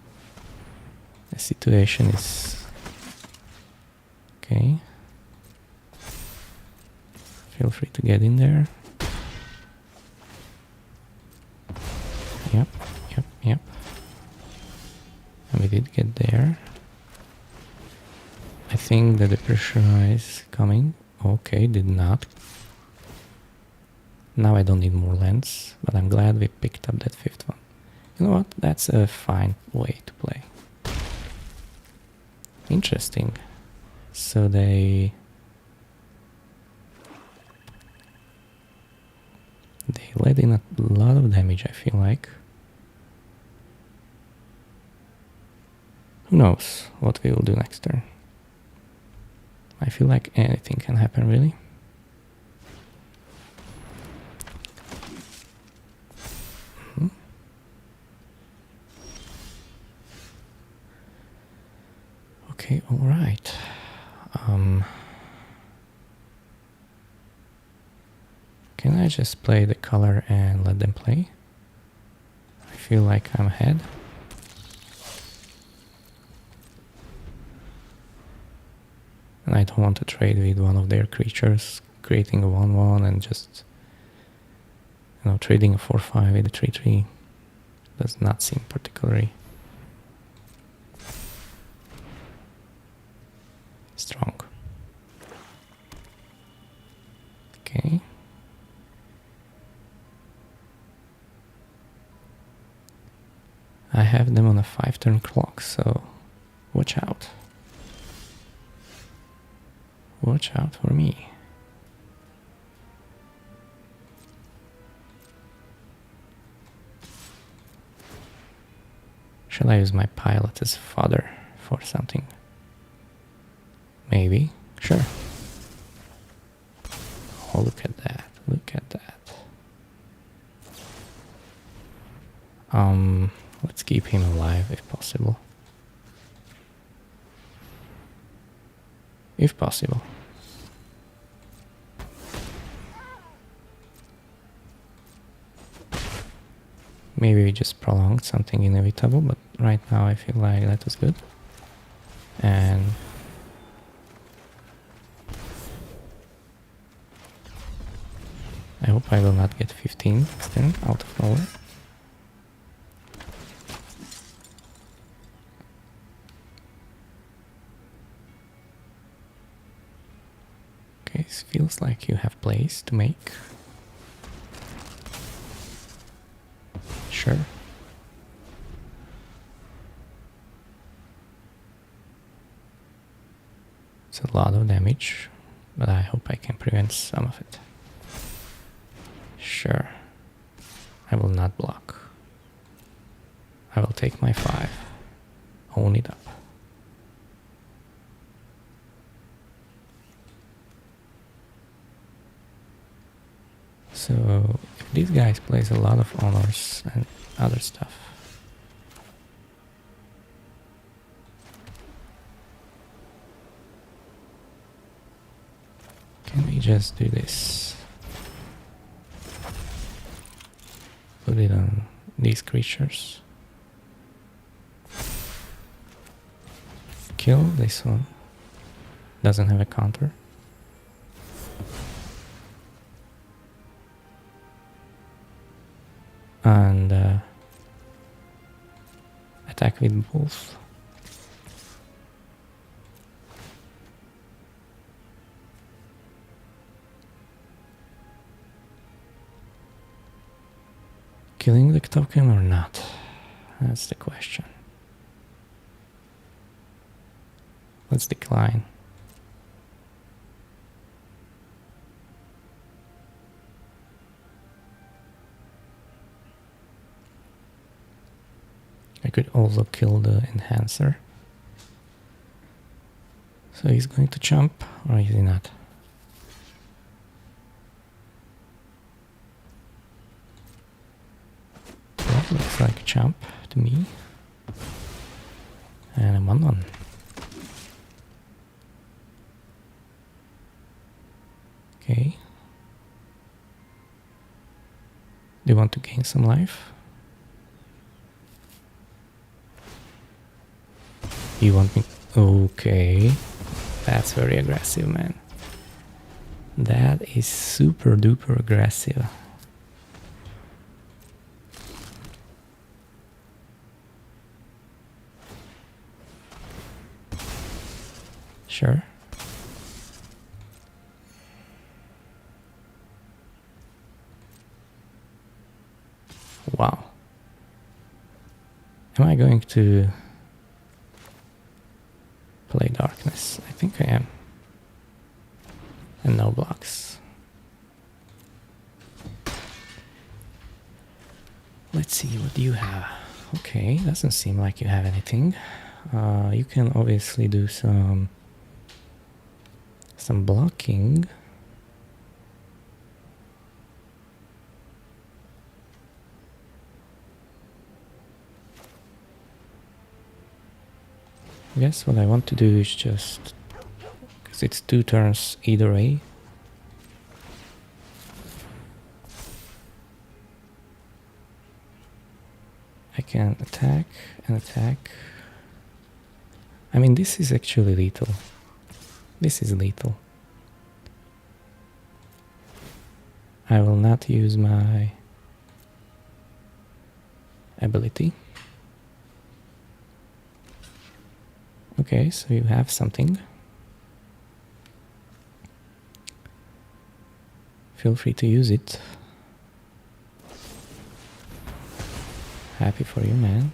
the situation is... Okay. Feel free to get in there. Yep. And we did get there. I think that the pressure is coming. Okay, did not. Now I don't need more lands, but I'm glad we picked up that 5th one. You know what? That's a fine way to play. Interesting. So they let in a lot of damage, I feel like. Who knows what we will do next turn. I feel like anything can happen, really. Okay, all right. Can I just play the color and let them play? I feel like I'm ahead. And I don't want to trade with one of their creatures, creating a 1/1 and just know, trading a 4-5 with a 3-3 does not seem particularly strong. Okay. I have them on a 5-turn clock, so watch out. Watch out for me. Shall I use my pilot as fodder for something? Maybe. Sure. Oh, look at that. Look at that. Let's keep him alive if possible. If possible. Maybe we just prolonged something inevitable, but right now I feel like that was good. And I hope I will not get 15 then out of nowhere. Okay, it feels like you have plays to make. Sure. It's a lot of damage, but I hope I can prevent some of it. Sure. I will not block. I will take my 5. Own it up. So if these guys plays a lot of honors and other stuff, can we just do this? Put it on these creatures. Kill this one. Doesn't have a counter. And attack with both. Killing the token or not? That's the question. Let's decline. I could also kill the enhancer. So he's going to jump, or is he not? That looks like a jump to me. And a 1-1. Okay. Do you want to gain some life? You want me? Okay. That's very aggressive, man. That is super duper aggressive. Sure. Wow. Am I going to play darkness? I think I am. And no blocks. Let's see, what do you have? Okay, doesn't seem like you have anything. You can obviously do some blocking. I guess what I want to do is just, because it's 2 turns either way. I can attack and attack. I mean, this is actually lethal. This is lethal. I will not use my ability. Okay, so you have something. Feel free to use it. Happy for you, man.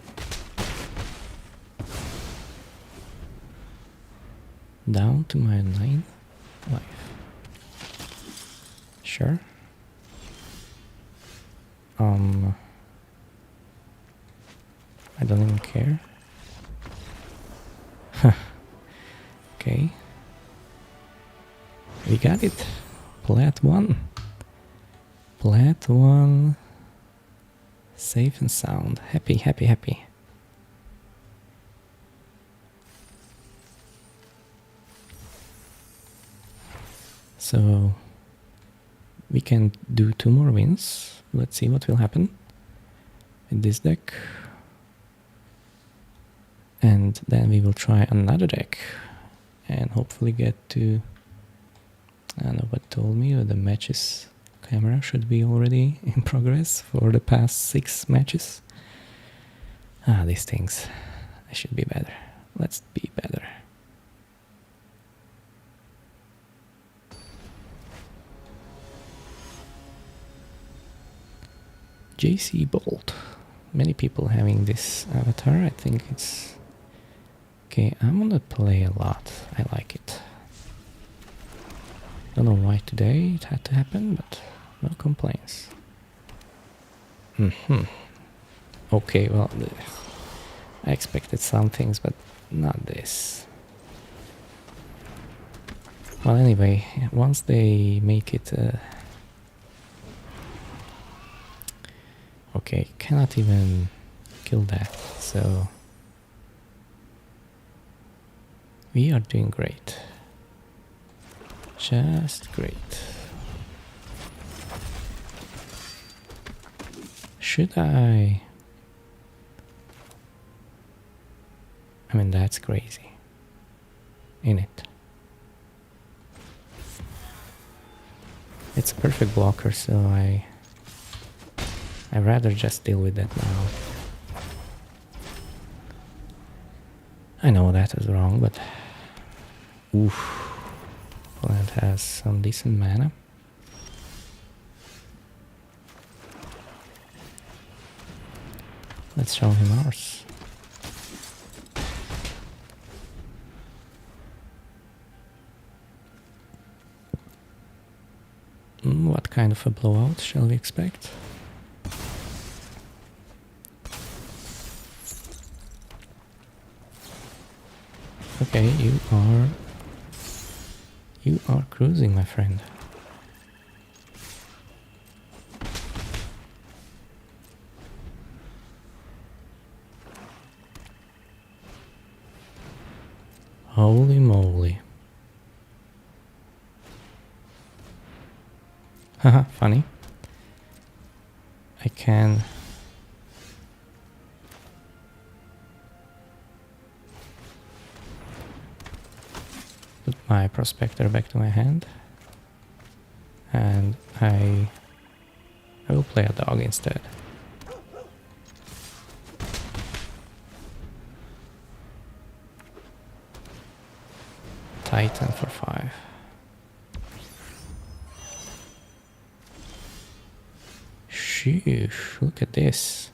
Down to my 9 life. Sure. I don't even care. Okay. We got it. Plat 1. Plat 1. Safe and sound. Happy, happy, happy. So we can do 2 more wins. Let's see what will happen with this deck. And then we will try another deck and hopefully get to, I don't know what told me, the matches camera should be already in progress for the past 6 matches. These things. I should be better. Let's be better. JC Bolt. Many people having this avatar. I think it's... Okay, I'm gonna play a lot. I like it. Don't know why today it had to happen, but no complaints. Okay, well, I expected some things, but not this. Well, anyway, once they make it... Okay, cannot even kill that, so... We are doing great. Just great. Should I... I mean, that's crazy. In it. It's a perfect blocker, so I'd rather just deal with that now. I know that is wrong, but... Oof. Opponent has some decent mana. Let's show him ours. What kind of a blowout shall we expect? Okay, you are cruising, my friend. Holy moly. Haha, funny. I can... put my prospector back to my hand. And I will play a dog instead. Titan for 5. Sheesh, look at this.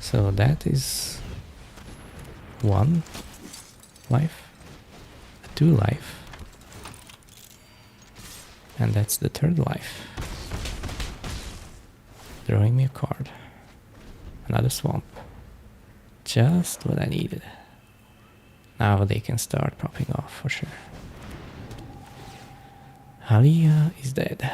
So that is 1 life, 2 life, and that's the 3rd life. Drawing me a card. Another swamp. Just what I needed. Now they can start popping off for sure. Halia is dead.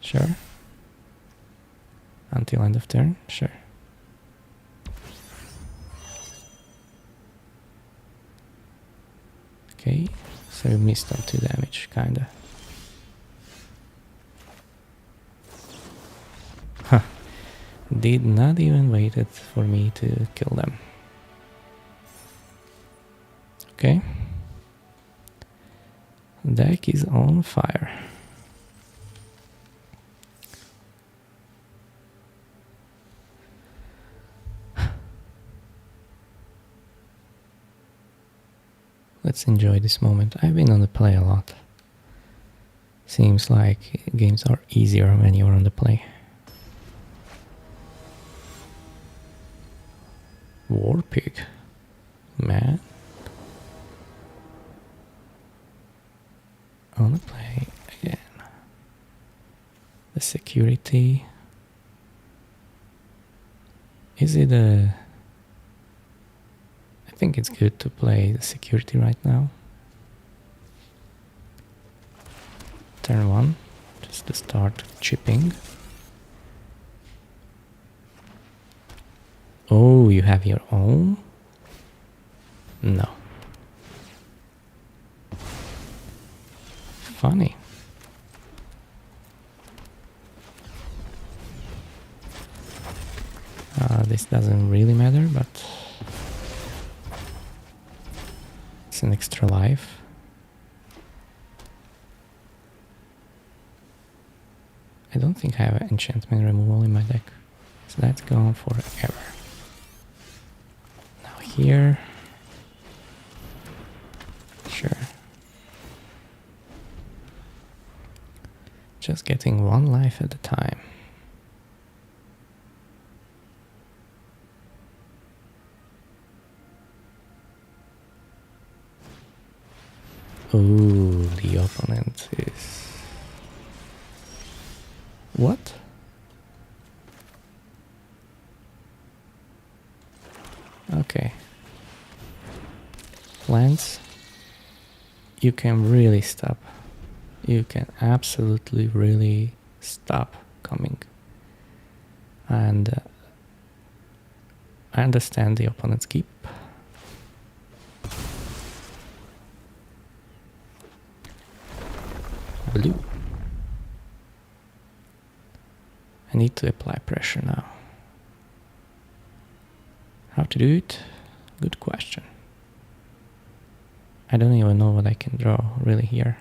Sure. Until end of turn, sure. Okay, so you missed on 2 damage, kinda. Huh. Did not even waited for me to kill them. Okay. Deck is on fire. Let's enjoy this moment. I've been on the play a lot. Seems like games are easier when you're on the play. War Pig. Man. On the play again. The security. Is it a... I think it's good to play the security right now. Turn 1, just to start chipping. Oh, you have your own? No. Funny. This doesn't really matter, but it's an extra life. I don't think I have an enchantment removal in my deck, so that's gone forever. Now here, sure. Just getting one life at a time. Oh, the opponent is... What? Okay. Lands, you can really stop. You can absolutely really stop coming. And I understand the opponent's keep. Blue. I need to apply pressure now. How to do it? Good question. I don't even know what I can draw really here.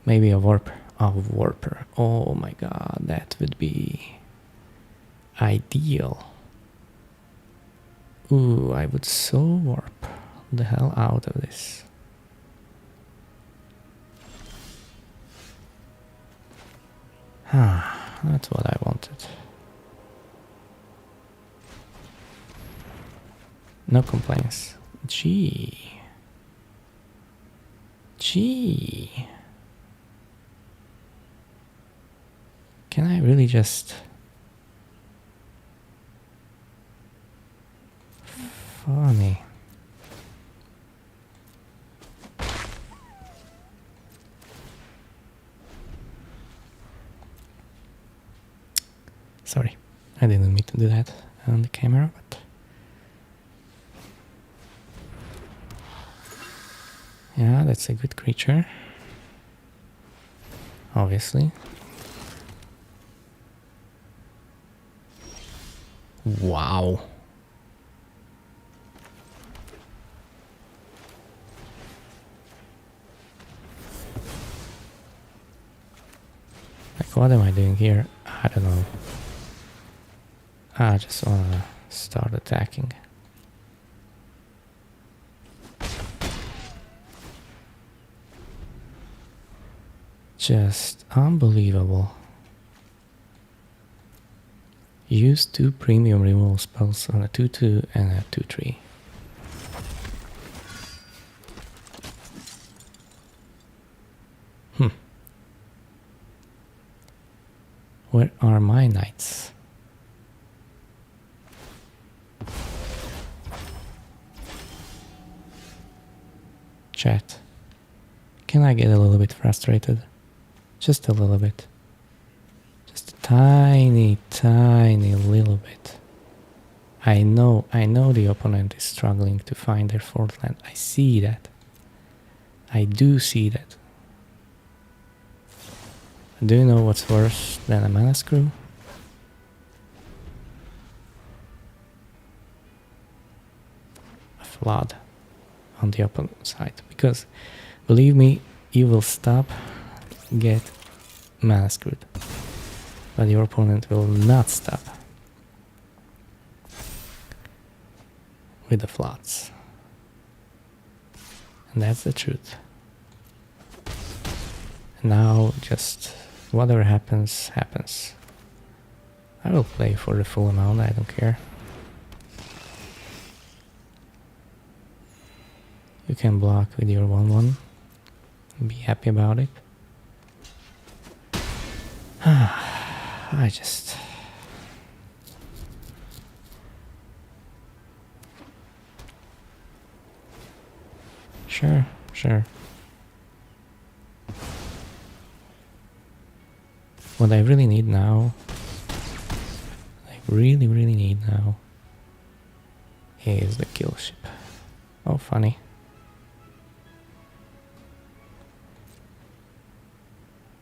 Maybe a warper. A warper. Oh my god, that would be ideal. Ooh, I would so warp the hell out of this. Ah, that's what I wanted. No complaints. Gee. Can I really just... Funny. Sorry, I didn't mean to do that on the camera, but... Yeah, that's a good creature. Obviously. Wow. Like, what am I doing here? I don't know. I just wanna start attacking. Just unbelievable. Use 2 premium removal spells on a 2/2 and a 2/3. Where are my knights? Chat. Can I get a little bit frustrated? Just a little bit. Just a tiny little bit. I know the opponent is struggling to find their 4th land. I see that. I do see that. Do you know what's worse than a mana screw? A flood. on the opponent side, because believe me, you will stop, get mana screwed, but your opponent will not stop with the floods. And that's the truth. Now just whatever happens, happens. I will play for the full amount, I don't care. You can block with your 1/1 and be happy about it. I just... Sure, sure. What I really need now, really need now, is the kill ship. Oh, funny.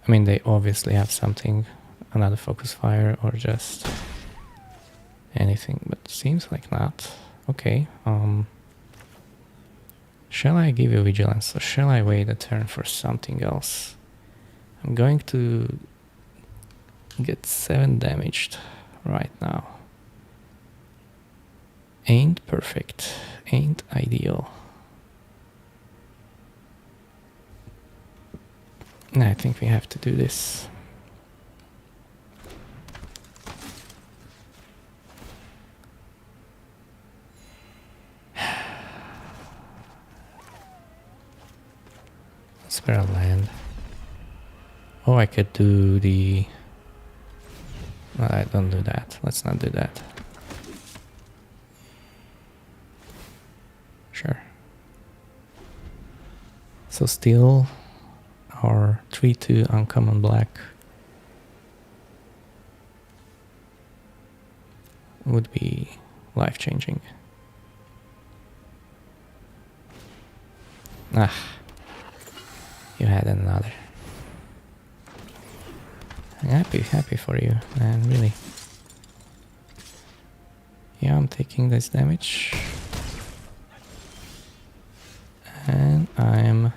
I mean, they obviously have something, another focus fire or just anything, but seems like not. Okay, shall I give you vigilance or shall I wait a turn for something else? I'm going to get 7 damaged right now. Ain't perfect, ain't ideal. I think we have to do this. Spare land. Oh, I could do the... Well, I don't do that. Let's not do that. Sure. So still our 3/2 uncommon black would be life-changing. Ah, you had another. I'm happy for you, man, really. Yeah, I'm taking this damage. And I'm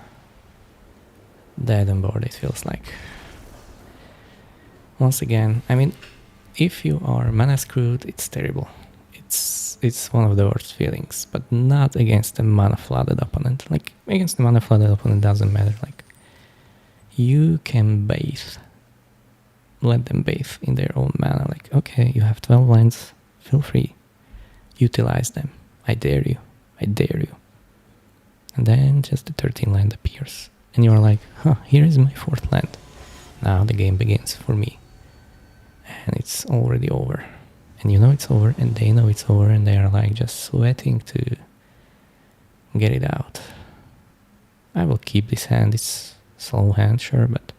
dead on board, it feels like. Once again, I mean, if you are mana screwed, it's terrible. It's one of the worst feelings, but not against a mana flooded opponent. Like, against the mana flooded opponent doesn't matter. Like, you can bathe. Let them bathe in their own mana. Like, okay, you have 12 lands, feel free. Utilize them. I dare you. I dare you. And then just the 13th land appears. And you're like, huh, here is my 4th land. Now the game begins for me. And it's already over. And you know it's over, and they know it's over, and they are like just sweating to get it out. I will keep this hand, it's slow hand, sure, but...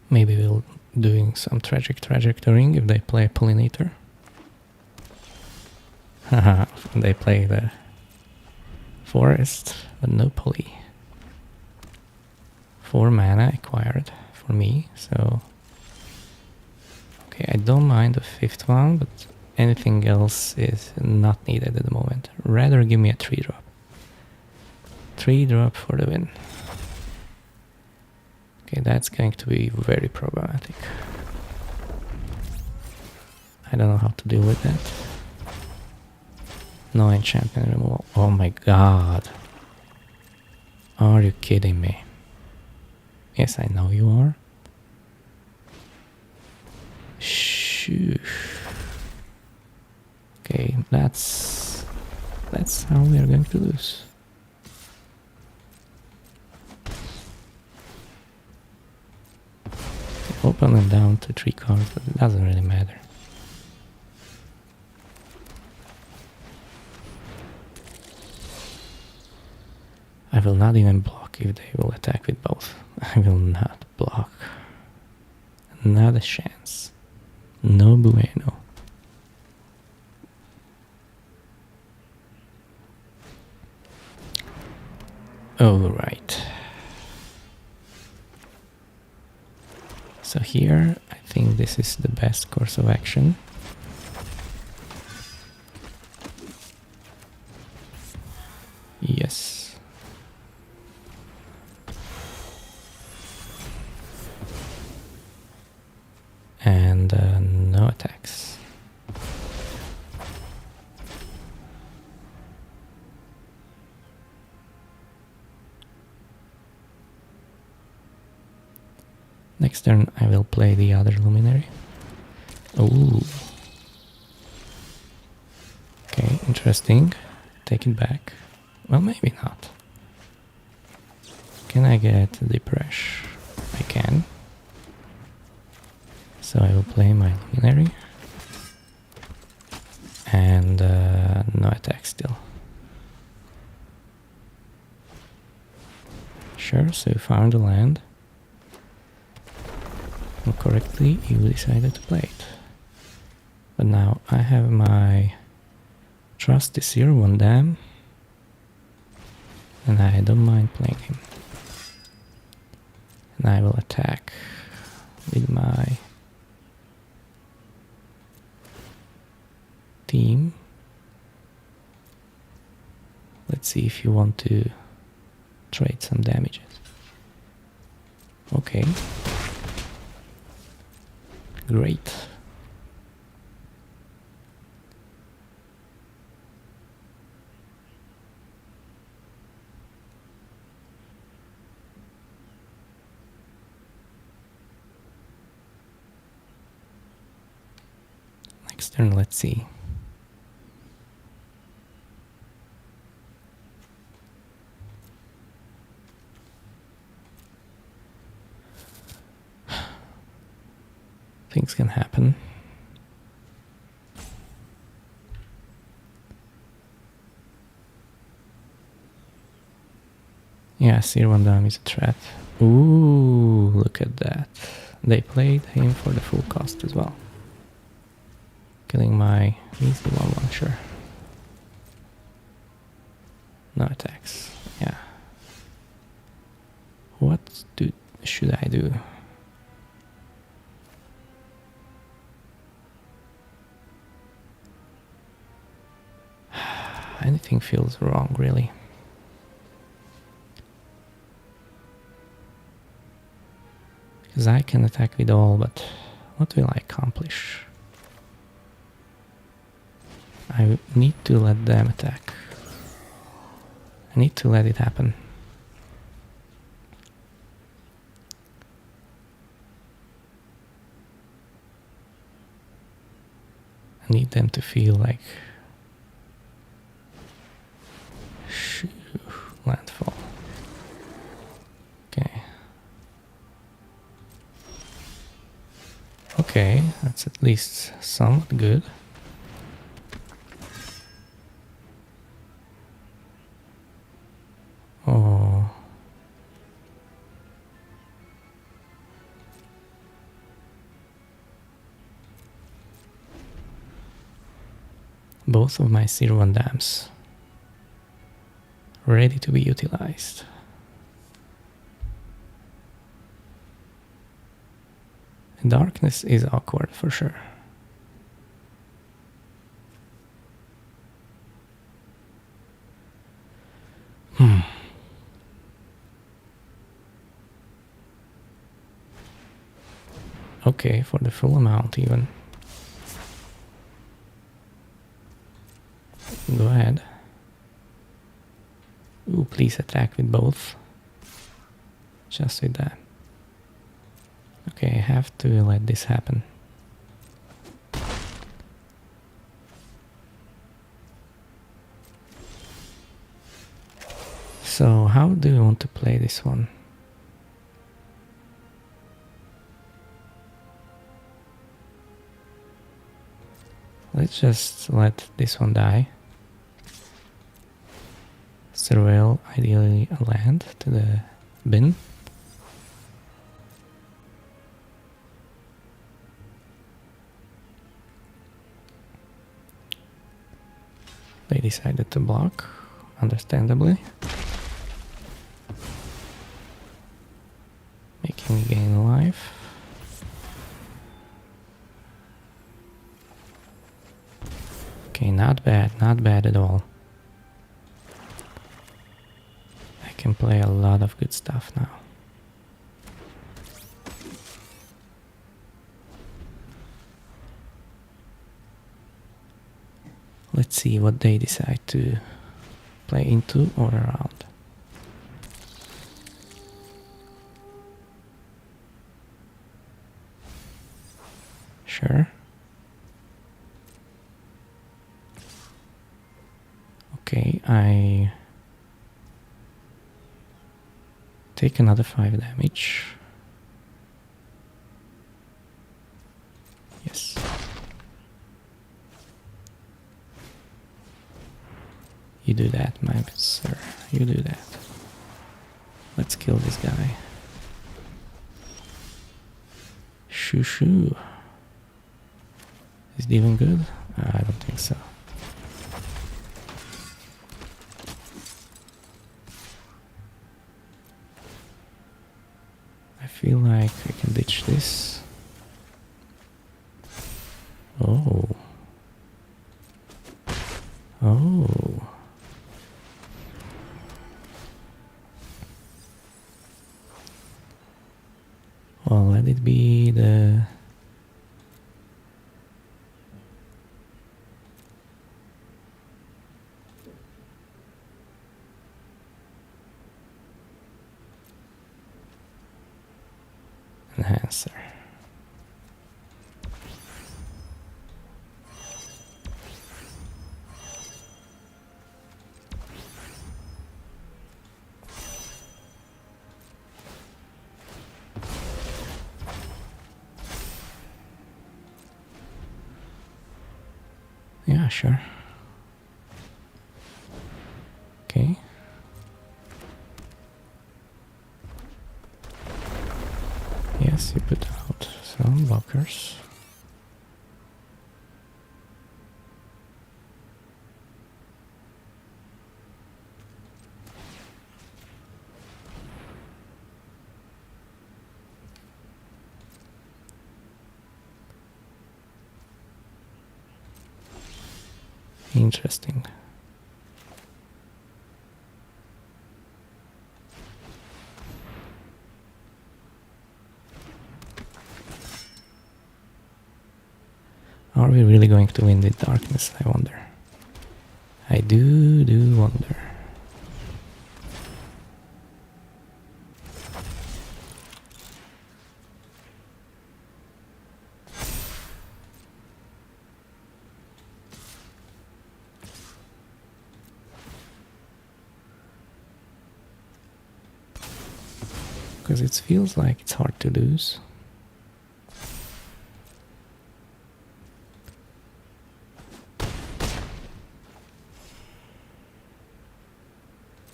Maybe we'll doing some trajectorying if they play Pollinator. Haha, they play the Forest, but no Poly. 4 mana acquired for me, so... Okay, I don't mind the 5th one, but anything else is not needed at the moment. Rather give me a 3-drop. 3-drop for the win. Okay, that's going to be very problematic. I don't know how to deal with that. No enchantment removal. Oh my god. Are you kidding me? Yes, I know you are. Shoo. Okay, that's how we are going to lose. Open them down to 3 cards, but it doesn't really matter. I will not even block if they will attack with both. I will not block. Not a chance. No bueno. Alright. So here, I think this is the best course of action. Yes. And no attacks. Next turn I will play the other luminary. Ooh. Okay, interesting. Take it back. Well, maybe not. Can I get the brush? I can. So I will play my luminary. And no attack still. Sure, so you found the land. And correctly, you decided to play it. But now I have my trusty 0-1 dam. And I don't mind playing him. And I will attack with my team. Let's see if you want to trade some damages. Okay. Great. Next turn, let's see. Things can happen. Yeah, Sirvandam is a threat. Ooh, look at that. They played him for the full cost as well. Killing my easy 1-1, sure. No attacks, yeah. What should I do? Anything feels wrong, really. Because I can attack with all, but what will I accomplish? I need to let them attack. I need to let it happen. I need them to feel like landfall. Okay. Okay, that's at least somewhat good. Oh. Both of my 0-1 dams ready to be utilized. Darkness is awkward for sure. Okay, for the full amount even. Go ahead. Ooh, please attack with both. Just with that. Okay, I have to let this happen. So, how do you want to play this one? Let's just let this one die. Surveil ideally a land to the bin. They decided to block, understandably. Making me gain a life. not bad at all. I can play a lot of good stuff now. Let's see what they decide to play into or around. Sure. Okay, I take another 5 damage. Yes. You do that, my sir. You do that. Let's kill this guy. Shoo shoo. Is it even good? I don't think so. I feel like I can ditch this. Oh. Oh. Well, let it be the... enhancer. Yeah, sure. Okay. Yes, you put out some blockers. Interesting. Are we really going to win the darkness, I wonder? I do wonder. Because it feels like it's hard to lose.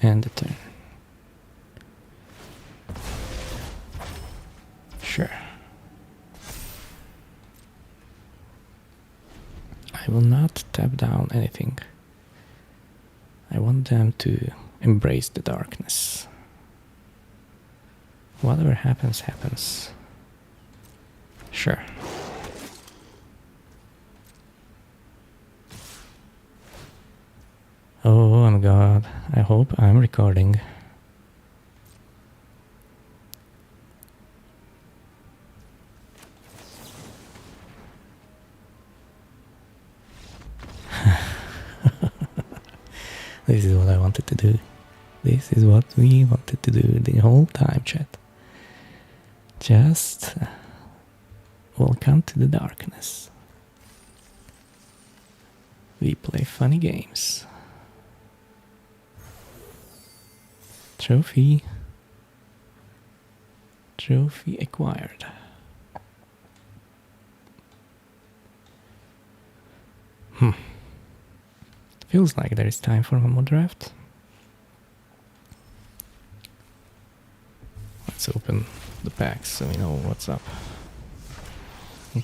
And the turn. Sure. I will not tap down anything. I want them to embrace the darkness. Whatever happens, happens. Sure. Oh my god, I hope I'm recording. This is what I wanted to do. This is what we wanted to do the whole time, chat. Just welcome to the darkness. We play funny games. Trophy. Trophy acquired. Feels like there is time for one more draft. Let's open the packs so we know what's up.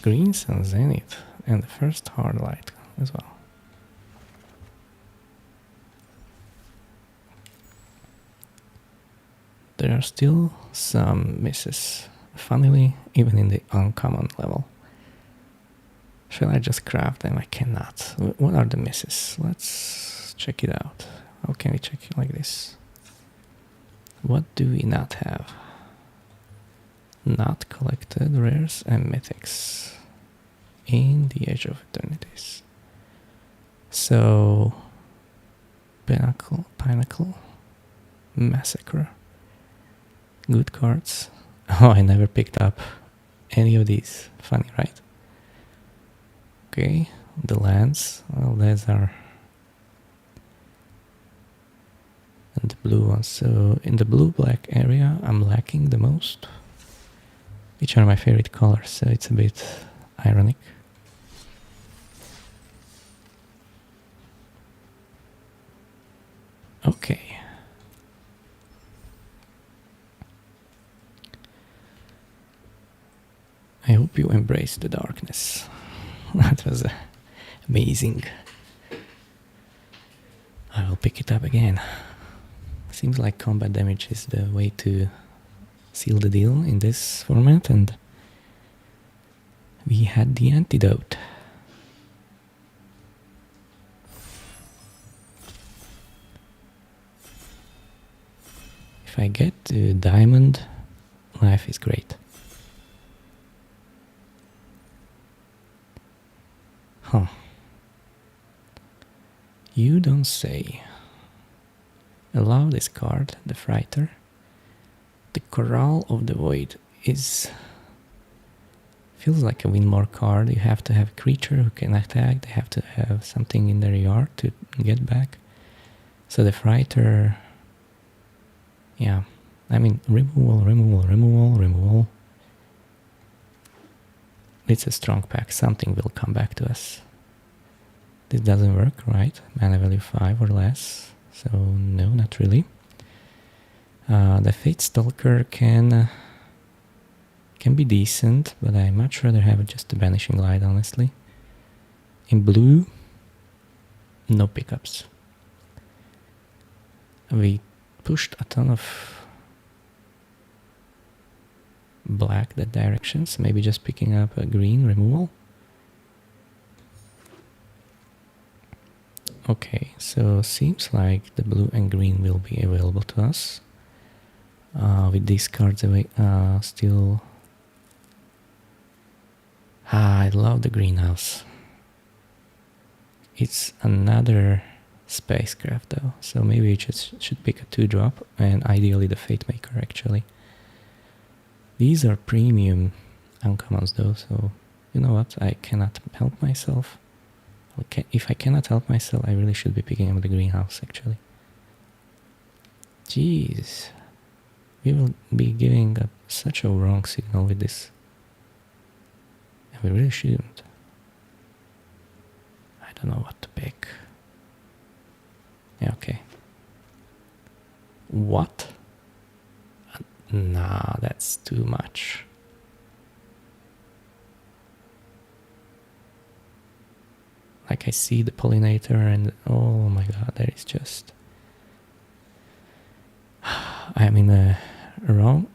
Greens and Zenith, and the first hard light as well. There are still some misses, funnily, even in the uncommon level. Shall I just craft them? I cannot. What are the misses? Let's check it out. How can we check it like this? What do we not have? Not collected rares and mythics in the Age of Eternities. So, Pinnacle, Massacre, good cards. Oh, I never picked up any of these. Funny, right? Okay, the lands. Well, those are and the blue ones. So in the blue-black area, I'm lacking the most, which are my favorite colors. So it's a bit ironic. Okay. I hope you embrace the darkness. That was amazing. I will pick it up again. Seems like combat damage is the way to seal the deal in this format, and we had the antidote. If I get to diamond, life is great. Huh. You don't say. Allow this card, the Frighter. The Corral of the Void is... feels like a win more card. You have to have a creature who can attack. They have to have something in their yard to get back. So the Frighter... yeah. I mean, removal. It's a strong pack. Something will come back to us. This doesn't work, right? Mana value 5 or less. So, no, not really. The Fate Stalker can be decent, but I much rather have just the Banishing Light, honestly. In blue, no pickups. We pushed a ton of black that direction, so maybe just picking up a green removal. Okay, so seems like the blue and green will be available to us. With these cards away, still... I love the greenhouse. It's another spacecraft though, so maybe we just should pick a 2-drop, and ideally the Fate Maker actually. These are premium uncommons though, so you know what, I cannot help myself. Okay, if I cannot help myself, I really should be picking up the greenhouse actually. Jeez, we will be giving such a wrong signal with this. And we really shouldn't. I don't know what to pick. Yeah, okay. What? Nah, that's too much. Like I see the pollinator and oh my god, there is just... I'm in a wrong...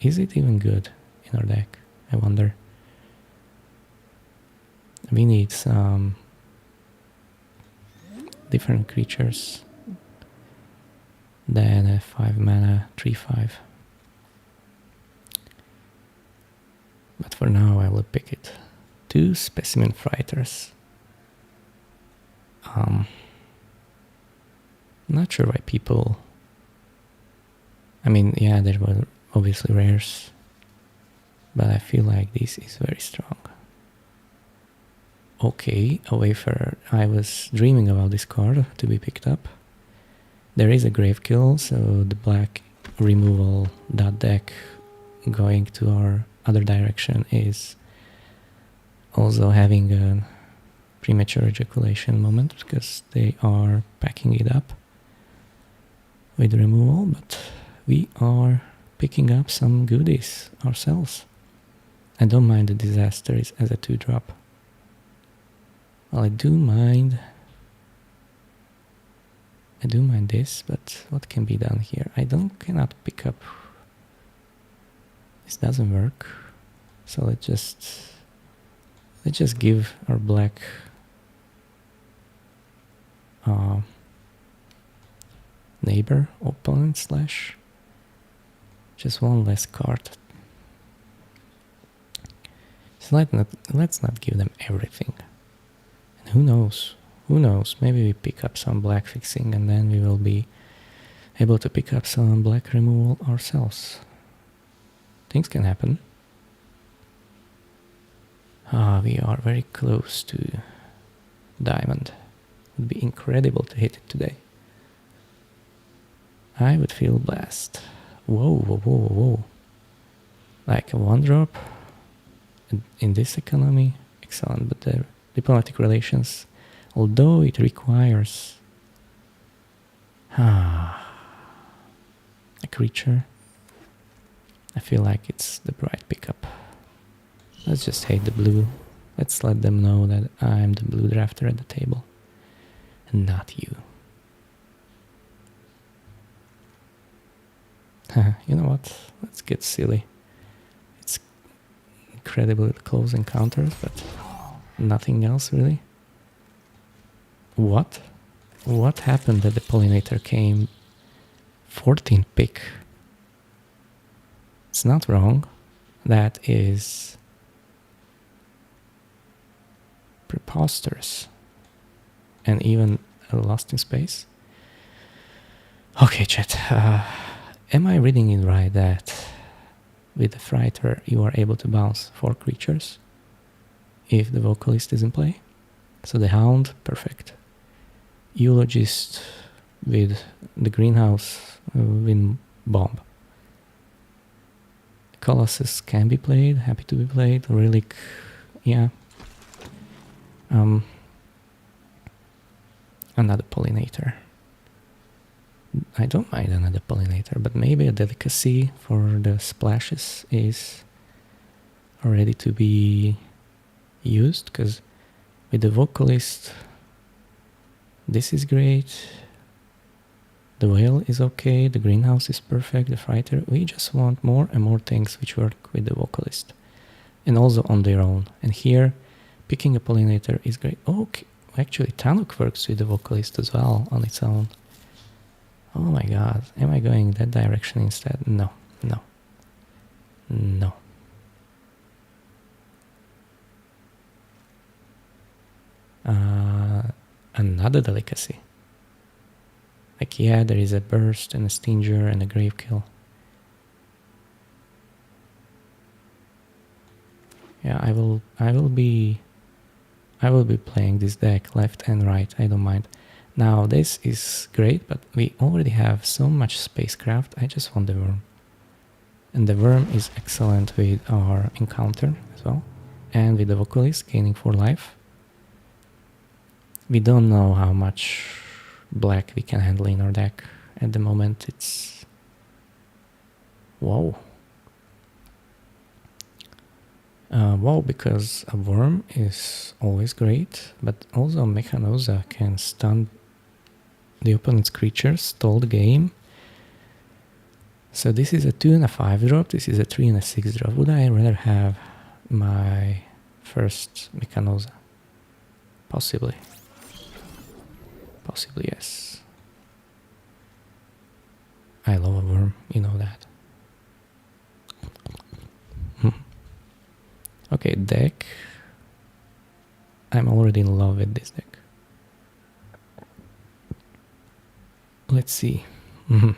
Is it even good in our deck? I wonder. We need some different creatures than a 5 mana 3/5. But for now I will pick it. 2 Specimen Frighters. Not sure why people... I mean, yeah, there were obviously rares, but I feel like this is very strong. Okay, a Wayfarer. I was dreaming about this card to be picked up. There is a Gravekill, so the black removal dot deck going to our other direction is also having a premature ejaculation moment because they are packing it up with removal, but we are picking up some goodies ourselves. I don't mind the Disaster as a 2-drop. Well, I do mind I do mind this, but what can be done here? I cannot pick up. This doesn't work. So let's just give our black neighbor opponent slash just one less card. So let's not give them everything. And who knows? Who knows? Maybe we pick up some black fixing and then we will be able to pick up some black removal ourselves. Things can happen. We are very close to diamond. Would be incredible to hit it today. I would feel blessed. Whoa, whoa, whoa, whoa. Like a one drop in this economy, excellent. But the diplomatic relations, although it requires a creature, I feel like it's the right pickup. Let's just hate the blue. Let's let them know that I'm the blue drafter at the table and not you. You know what? Let's get silly. It's incredibly close encounters, but nothing else really. What? What happened that the pollinator came 14th pick? It's not wrong. That is preposterous. And even lost in space. Okay, chat. Am I reading it right that with the Frighter you are able to bounce 4 creatures if the Vocalist is in play? So the Hound, perfect. Eulogist with the Greenhouse Wind Bomb. Colossus can be played, happy to be played. Relic, yeah. Another Pollinator. I don't mind another Pollinator, but maybe a Delicacy for the splashes is ready to be used, because with the Vocalist this is great, the Whale is okay, the Greenhouse is perfect, the Fighter. We just want more and more things which work with the Vocalist and also on their own. And here picking a Pollinator is great. Okay, actually Tanuk works with the Vocalist as well on its own. Oh my god, am I going that direction instead? No, no, no. Another Delicacy. Like, yeah, there is a Burst and a Stinger and a Gravekill. Yeah, I will be playing this deck left and right, I don't mind. Now this is great, but we already have so much spacecraft. I just want the Worm. And the Worm is excellent with our encounter as well. And with the Vocalist gaining 4 life. We don't know how much black we can handle in our deck. At the moment it's... Whoa. Wow, because a Worm is always great, but also Mechanosa can stun the opponent's creatures, stall the game. So this is a 2 and a 5 drop, this is a 3 and a 6 drop. Would I rather have my first Mechanosa? Possibly. Possibly, yes. I love a Worm, you know that. Okay, deck. I'm already in love with this deck. Let's see. The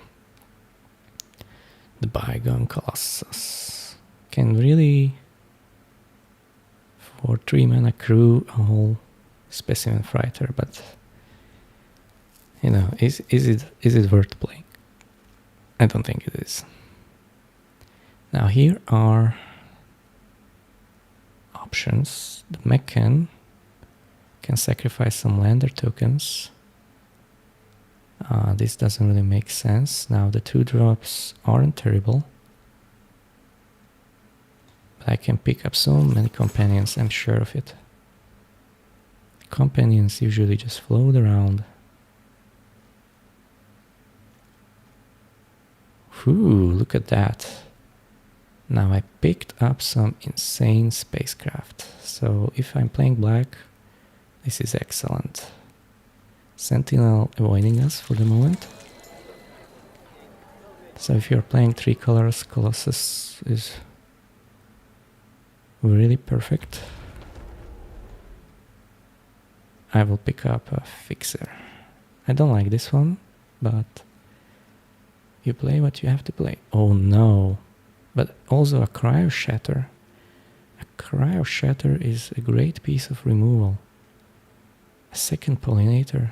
Bygone Colossus can really, for 3 mana, crew a whole Specimen Fighter, but you know, is it worth playing? I don't think it is. Now here are options. The Mechan can sacrifice some lander tokens. This doesn't really make sense. Now the 2 drops aren't terrible. But I can pick up so many companions, I'm sure of it. Companions usually just float around. Ooh, look at that. Now I picked up some insane spacecraft. So if I'm playing black, this is excellent. Sentinel avoiding us for the moment. So if you're playing 3 colors, Colossus is really perfect. I will pick up a Fixer. I don't like this one, but you play what you have to play. Oh no, but also a Cryo Shatter. A Cryo Shatter is a great piece of removal. A second Pollinator.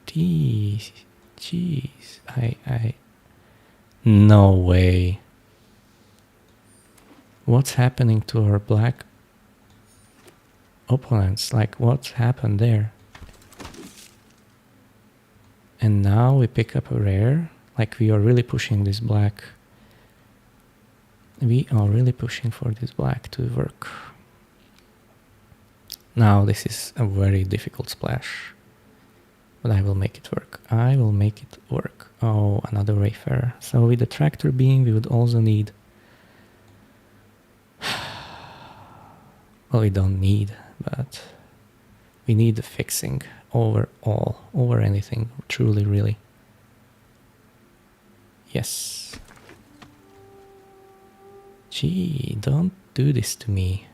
Jeez, no way. What's happening to our black opponents? Like, what's happened there? And now we pick up a rare. Like, we are really pushing this black. We are really pushing for this black to work. Now this is a very difficult splash. But I will make it work. I will make it work. Oh, another Wayfarer. So with the Tractor Beam, we would also need... Well, we don't need, but we need the fixing over anything, truly, really. Yes. Gee, don't do this to me.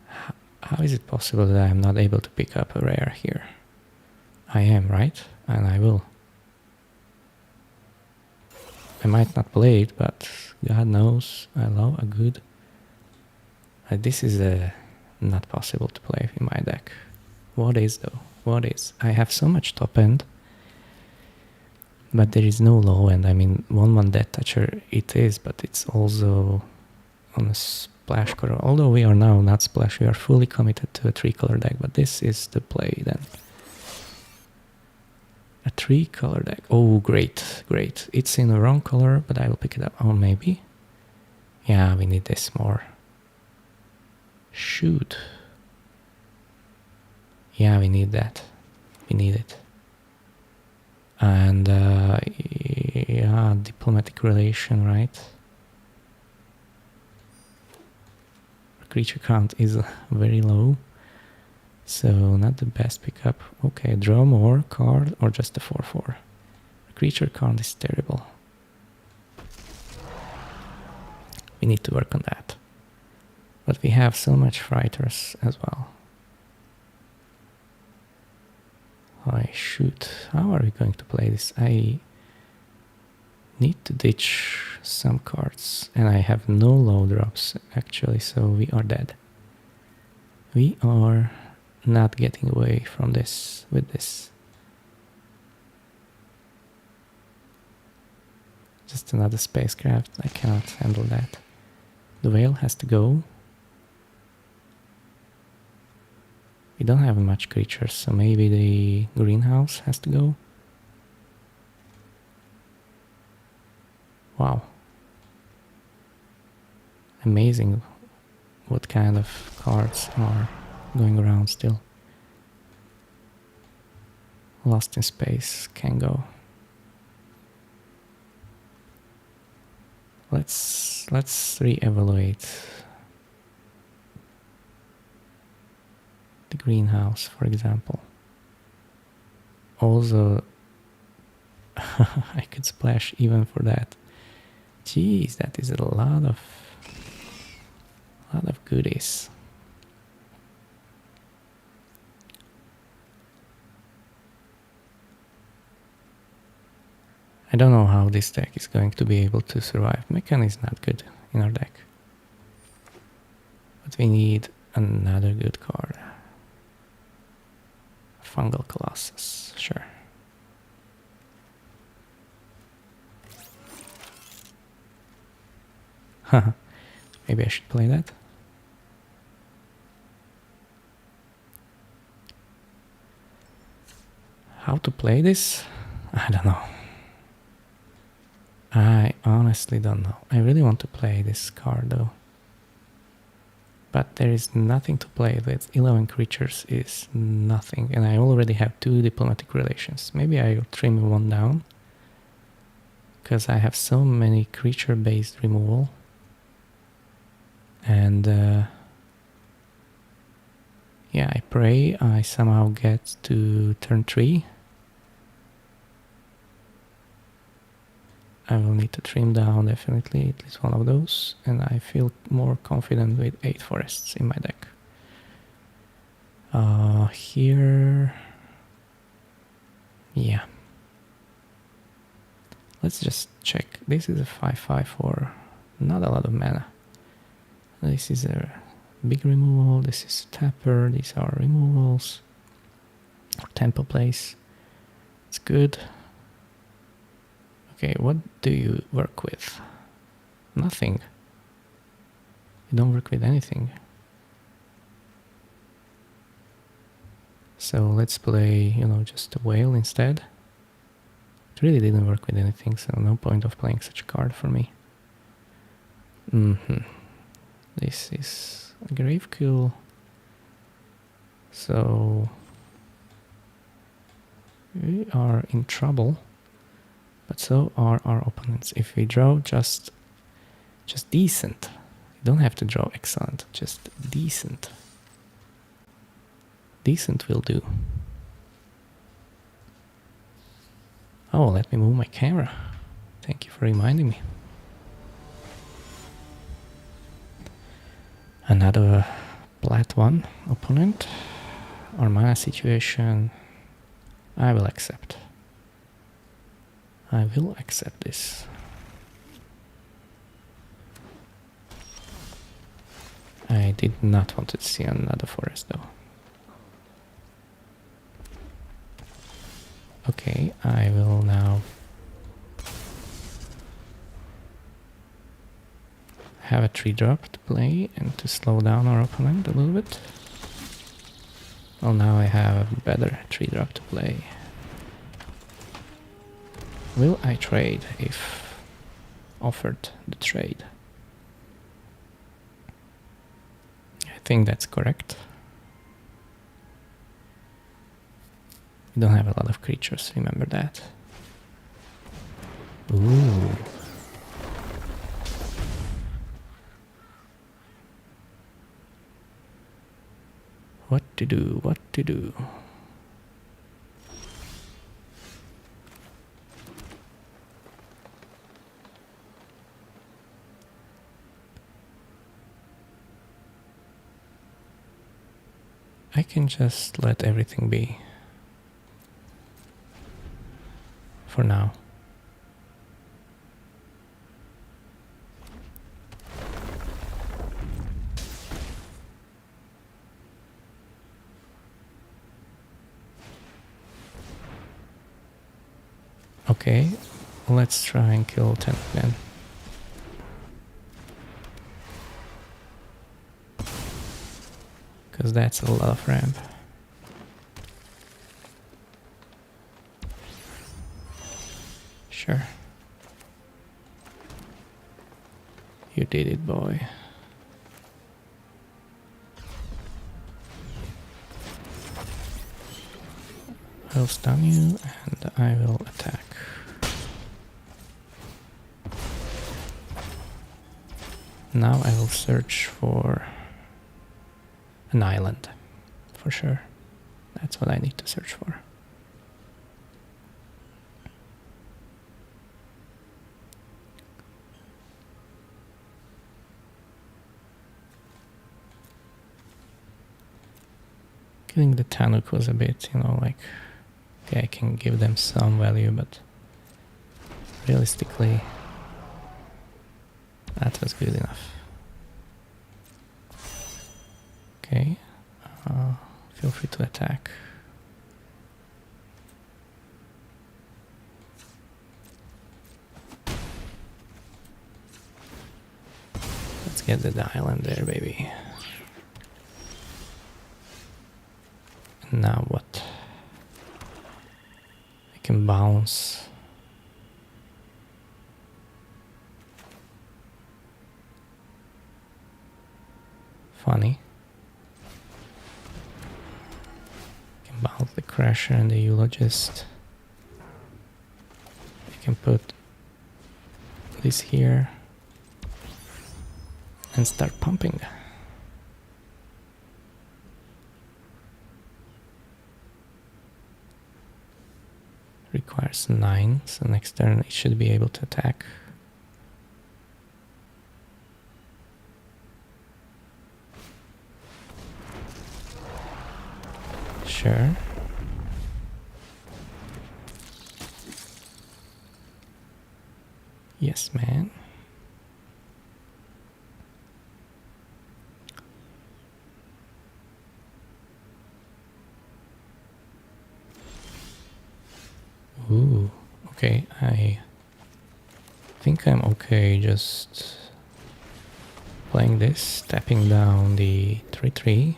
How is it possible that I'm not able to pick up a rare here? I am, right? And I will. I might not play it, but God knows I love a good... this is not possible to play in my deck. What is though? What is? I have so much top end, but there is no low end. I mean, 1/1 Death Toucher it is, but it's also on a splash color. Although we are now not splash, we are fully committed to a 3-color deck, but this is the play then. A 3-color deck. Oh, great, great. It's in the wrong color, but I will pick it up. Oh, maybe? Yeah, we need this more. Shoot. Yeah, we need that. We need it. And, yeah, diplomatic relation, right? Creature count is very low. So, not the best pickup. Okay, draw more card or just a 4/4. Creature count is terrible. We need to work on that. But we have so much fighters as well. Oh, shoot. How are we going to play this? I need to ditch some cards. And I have no low drops, actually, so we are dead. We are not getting away from this with this. Just another spacecraft. I cannot handle that. The whale has to go. We don't have much creatures, so maybe the greenhouse has to go. Wow. Amazing what kind of cards are going around still. Lost in Space can go. Let's re-evaluate the greenhouse, for example. Also, I could splash even for that. Jeez, that is a lot of goodies. I don't know how this deck is going to be able to survive. Mechan is not good in our deck. But we need another good card. Fungal Colossus, sure. Haha, maybe I should play that. How to play this? I don't know. I honestly don't know. I really want to play this card though. But there is nothing to play with. 11 creatures is nothing. And I already have 2 diplomatic relations. Maybe I'll trim one down. because I have so many creature-based removal. And yeah, I pray I somehow get to turn 3. I will need to trim down definitely at least one of those, and I feel more confident with 8 forests in my deck. Here, yeah. Let's just check. This is a 5/5 for not a lot of mana. This is a big removal, this is tapper, these are removals. Tempo place. It's good. Okay, what do you work with? Nothing. You don't work with anything. So let's play, you know, just a whale instead. It really didn't work with anything, so no point of playing such a card for me. This is a Gravekill. So we are in trouble, but so are our opponents. If we draw just decent, you don't have to draw excellent, just decent. Decent will do. Oh, let me move my camera. Thank you for reminding me. Another plat 1 opponent. Our mana situation, I will accept. I will accept this. I did not want to see another forest though. Okay, I will now have a 3-drop to play and to slow down our opponent a little bit. Well, now I have a better 3-drop to play. Will I trade if offered the trade? I think that's correct. We don't have a lot of creatures, remember that. Ooh. What to do, what to do? I can just let everything be. For now. Okay, let's try and kill 10 again. Because that's a lot of ramp. Sure. You did it, boy. I'll stun you and I will attack. Now I will search for an island, for sure. That's what I need to search for. Killing the Tanuk was a bit, you know, like, okay, I can give them some value, but realistically, that was good enough. Okay, feel free to attack. Let's get the island there, baby. And now what? I can bounce. Funny. I can bounce the Crasher and the Eulogist. I can put this here and start pumping. Requires 9, so next turn it should be able to attack. Sure. Yes, man. Ooh, okay, I think I'm okay just playing this, tapping down the 3/3,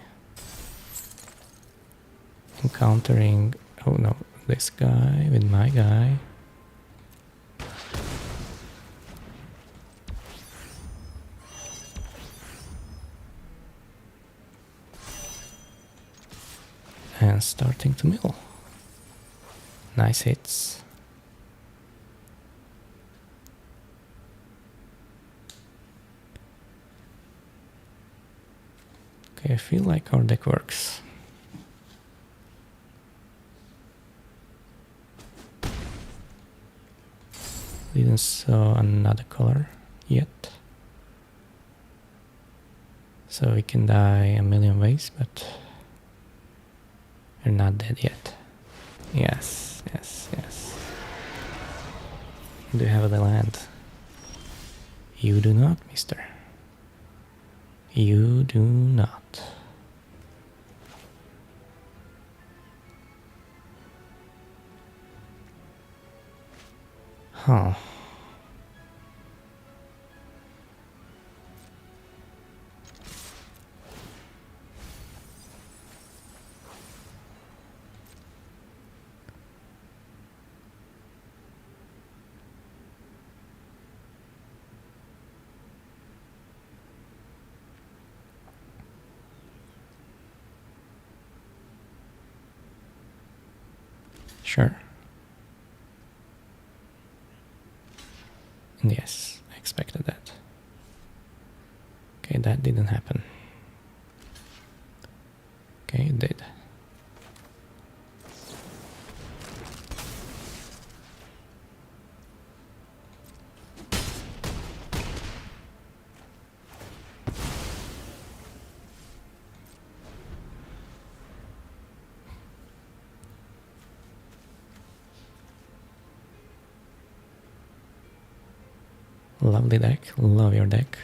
encountering, oh no, this guy with my guy. And starting to mill. Nice hits. Okay, I feel like our deck works. Didn't saw another color yet. So we can die a million ways, but we're not dead yet. Yes, yes, yes. Do you have the land? You do not, mister. You do not. Huh. Sure. And yes, I expected that. Okay, that didn't happen. Okay, it did. Lovely deck, love your deck.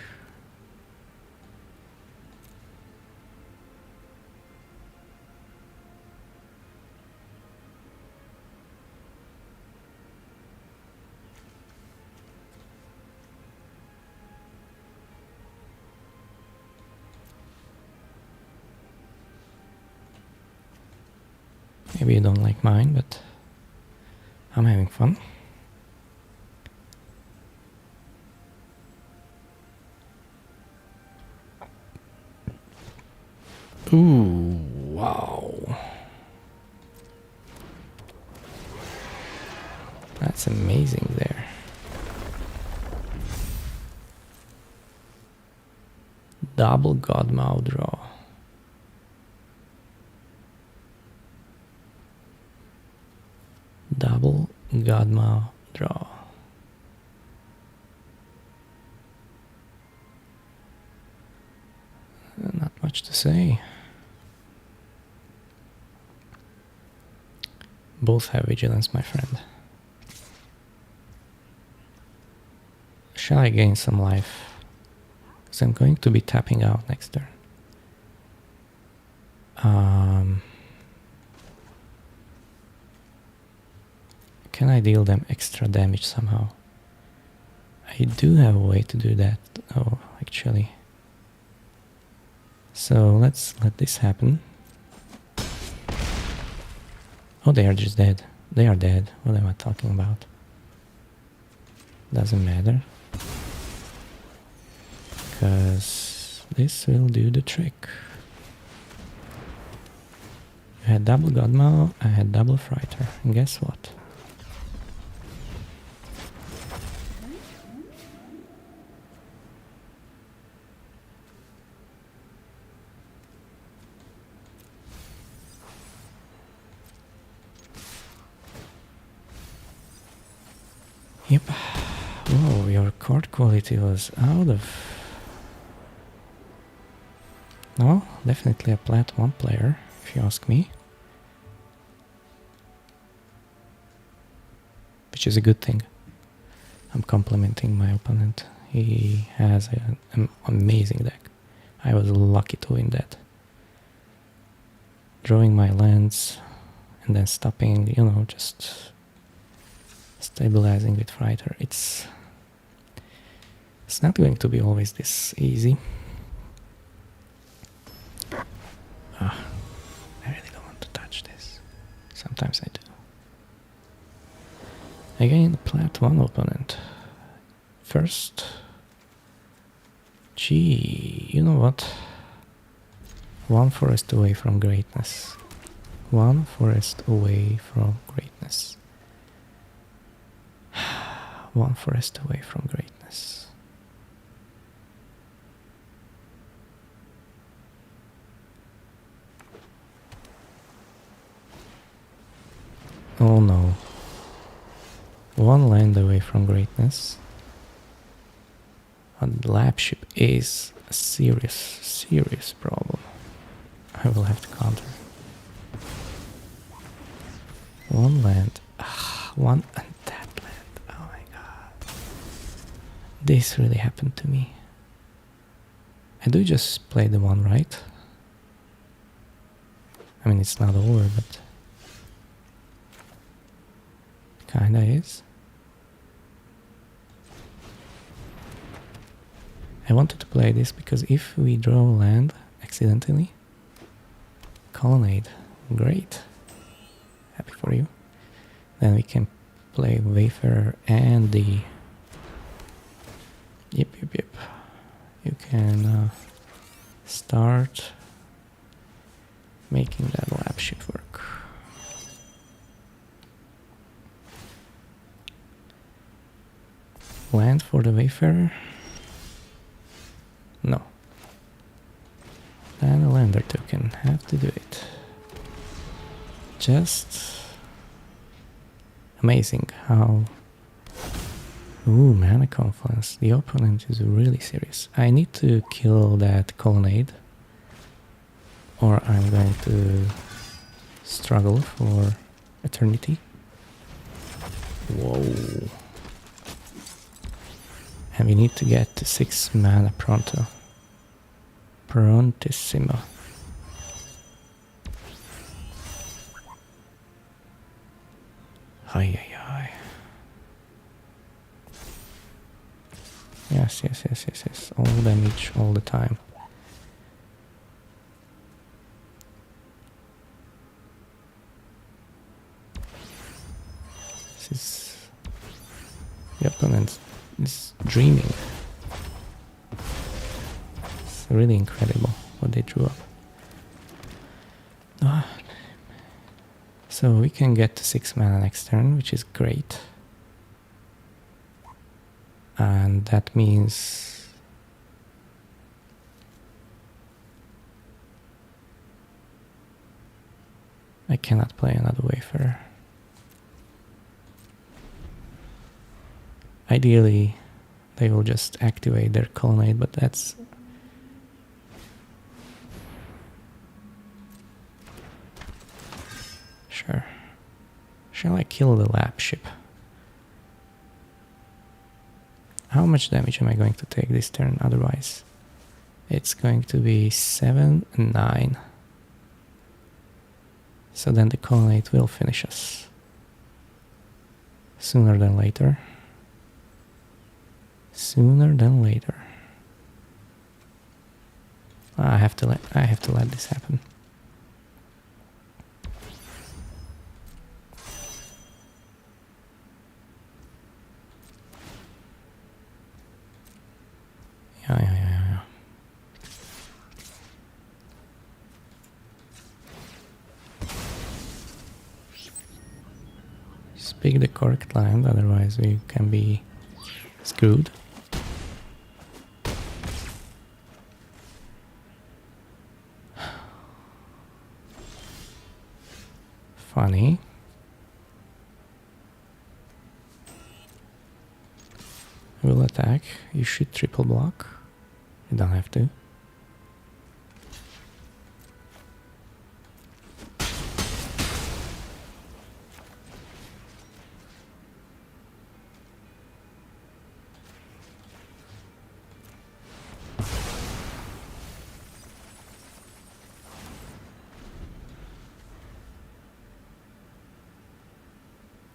Maybe you don't like mine, but I'm having fun. Ooh, wow. That's amazing there. Double Godmouth draw. Double Godmouth draw. Not much to say. Both have vigilance, my friend. Shall I gain some life? Because I'm going to be tapping out next turn. Can I deal them extra damage somehow? I do have a way to do that. Oh, actually. So let's let this happen. Oh, they are just dead. They are dead. What am I talking about? Doesn't matter. Because this will do the trick. You had double Godmouth, I had double Frighter. And guess what? Yep. Whoa, your chord quality was out of... No, definitely a plat 1 player, if you ask me. Which is a good thing. I'm complimenting my opponent. He has an amazing deck. I was lucky to win that. Drawing my lands and then stopping, you know, just stabilizing with fighter. It's not going to be always this easy. I really don't want to touch this. Sometimes I do. Again, plat 1 opponent. First. Gee, you know what? 1 forest away from greatness. 1 forest away from greatness. 1 forest away from greatness. Oh no. 1 land away from greatness. And the lap ship is a serious problem. I will have to counter. 1 land. 1 untapped land. Oh my god. This really happened to me. I do just play the 1, right? I mean, it's not over, but kinda is. I wanted to play this because if we draw land accidentally, colonnade, great, happy for you. Then we can play Wayfarer and the... Yep. You can start making that lap ship work. Land for the Wayfarer? No. Then a lander token, have to do it. Just amazing how... Ooh, mana confluence. The opponent is really serious. I need to kill that colonnade, or I'm going to struggle for eternity. Whoa. And we need to get to 6 mana pronto. Prontissimo. Ay. Yes. All damage all the time. This is... The opponent is dreaming. It's really incredible what they drew up. So we can get to 6 mana next turn, which is great. And that means I cannot play another Wayfarer. Ideally, they will just activate their colonnade, but that's... Sure. Shall I kill the lap ship? How much damage am I going to take this turn otherwise? It's going to be 7 and 9. So then the colonnade will finish us. Sooner than later. Sooner than later. I have to let this happen. Yeah. Just pick the correct land, otherwise we can be screwed. Funny. attack, you should triple block. You don't have to.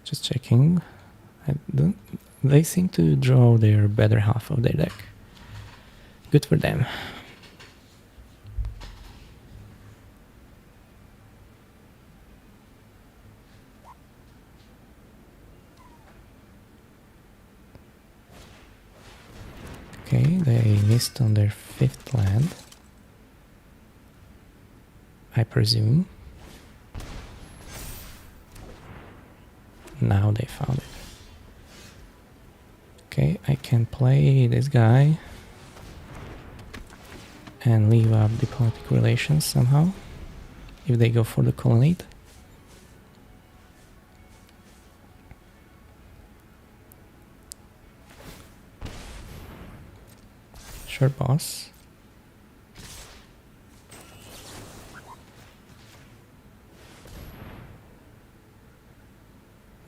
Just checking. They seem to draw their better half of their deck. Good for them. Okay, they missed on their 5th land, I presume. Now they found it. Okay, I can play this guy and leave up diplomatic relations somehow, if they go for the colonnade. Sure, boss.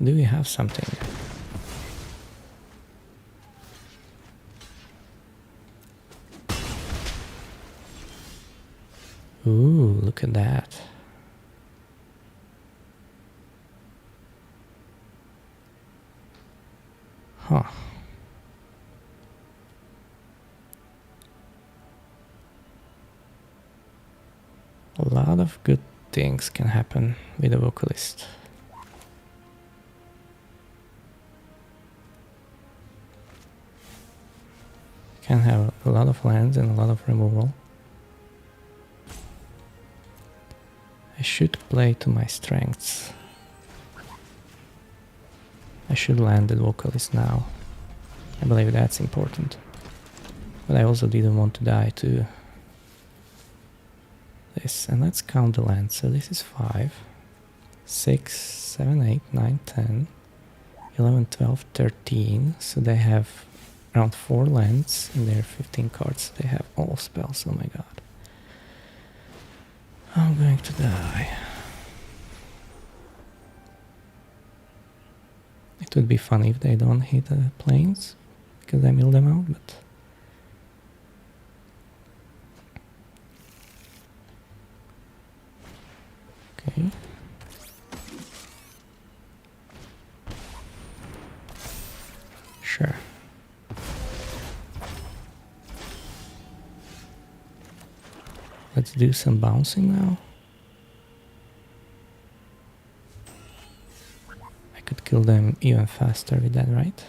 Do we have something? Ooh, look at that. Huh. A lot of good things can happen with a vocalist. Can have a lot of lands and a lot of removal. I should play to my strengths. I should land the vocalist now. I believe that's important. But I also didn't want to die to this. And let's count the lands. So this is 5, 6, 7, 8, 9, 10, 11, 12, 13. So they have around 4 lands in their 15 cards. They have all spells. Oh my god. I'm going to die. It would be funny if they don't hit the planes, because I mill them out, but... Okay. Sure. Let's do some bouncing now. I could kill them even faster with that, right?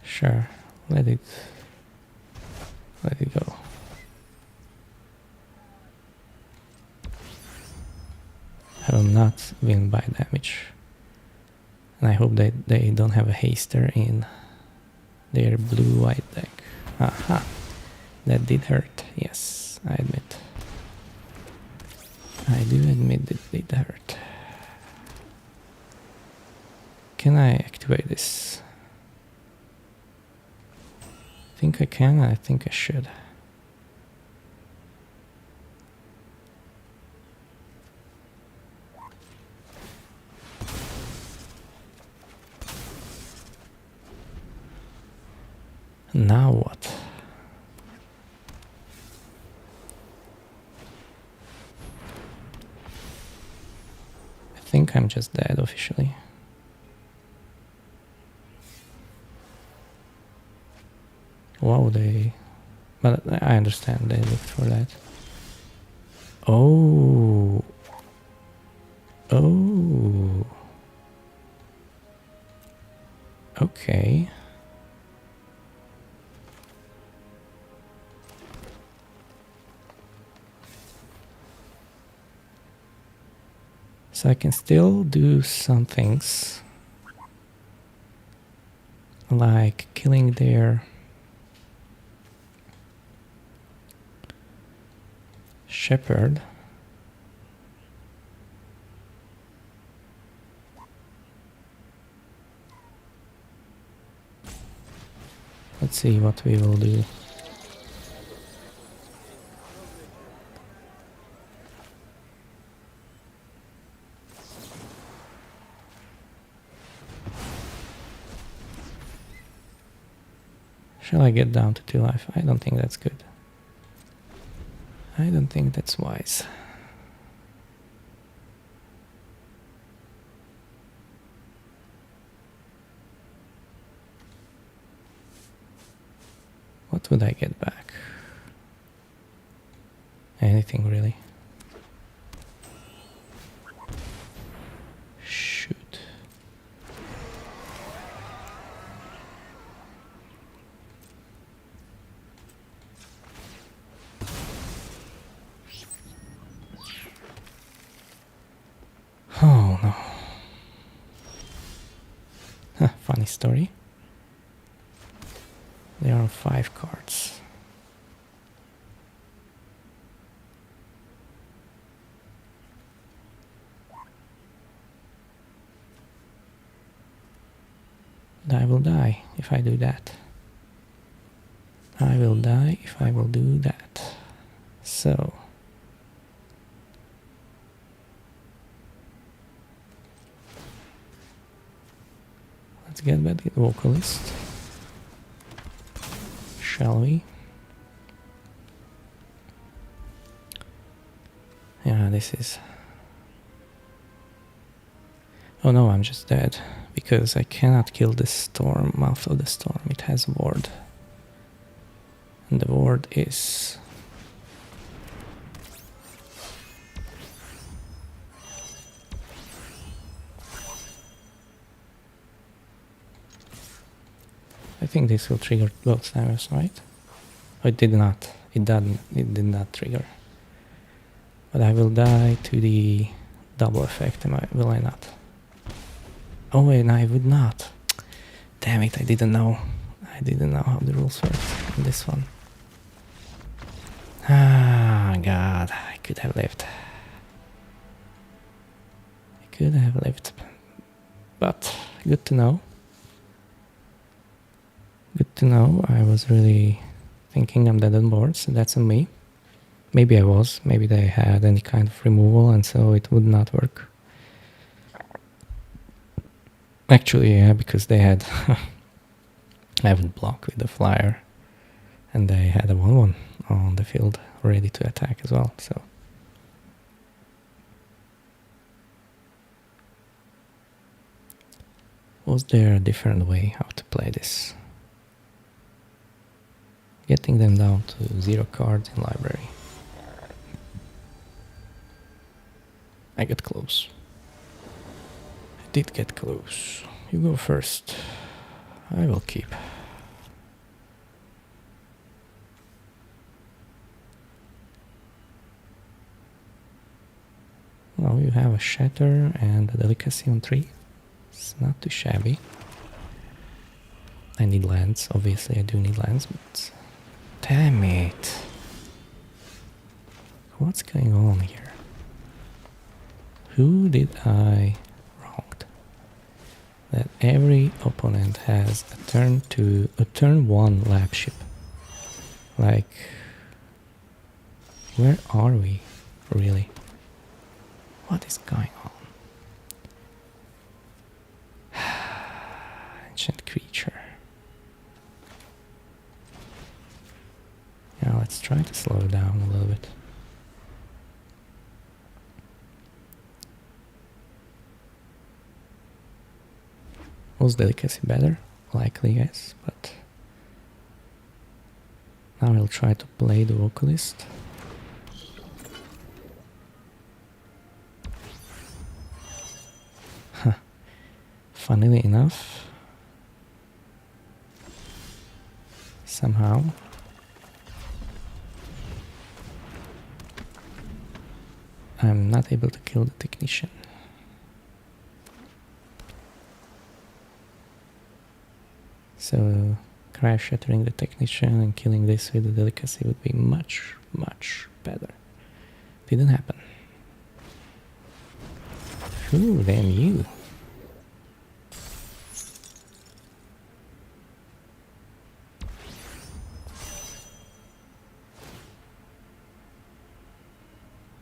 Sure, let it go. I will not win by damage. And I hope that they don't have a haster in their blue-white deck. Aha! That did hurt, yes, I admit. I do admit it did hurt. Can I activate this? I think I can, I think I should. Now what? I think I'm just dead officially. Wow, but I understand they looked for that. Oh. Oh. Okay. So I can still do some things, like killing their shepherd. Let's see what we will do. Shall I get down to 2 life? I don't think that's good. I don't think that's wise. What would I get back? Anything really? Shoot. Oh no. Funny story. There are 5 cards. And I will die if I do that. I will die if I will do that. So let's get back the vocalist. Shall we? Yeah, this is... Oh no, I'm just dead. Because I cannot kill this storm, Mouth of the Storm. It has a ward. And the ward is... I think this will trigger both snares, right? Oh, it did not. It did not trigger. But I will die to the double effect, will I not? Oh wait, no, I would not. Damn it, I didn't know. I didn't know how the rules work in this one. Ah, God, I could have lived. I could have lived. But good to know. Good to know. I was really thinking I'm dead on board, so that's on me. Maybe I was. Maybe they had any kind of removal and so it would not work. Actually, yeah, because they had I would block with the flyer and they had a 1-1 on the field ready to attack as well, so was there a different way how to play this? Getting them down to 0 cards in library. I got close. I did get close. You go first. I will keep. Now you have a Shatter and a Delicacy on 3. It's not too shabby. I need lands, obviously I do need lands, but... Damn it! What's going on here? Who did I wronged? That every opponent has a turn 1 lab ship. Like, where are we, really? What is going on? Ancient creature. Yeah, let's try to slow it down a little bit. Was Delicacy better? Likely, yes, but now I'll try to play the vocalist. Huh. Funnily enough, somehow I'm not able to kill the technician. So crash shattering the technician and killing this with the Delicacy would be much, much better. Didn't happen. Ooh, damn you.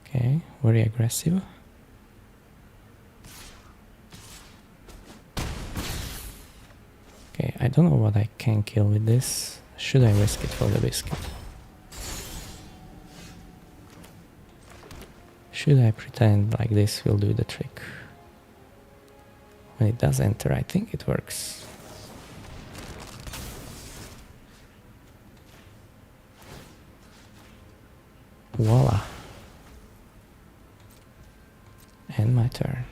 Okay, very aggressive. Okay, I don't know what I can kill with this. Should I risk it for the biscuit? Should I pretend like this will do the trick? When it does enter, I think it works. Voila. And my turn.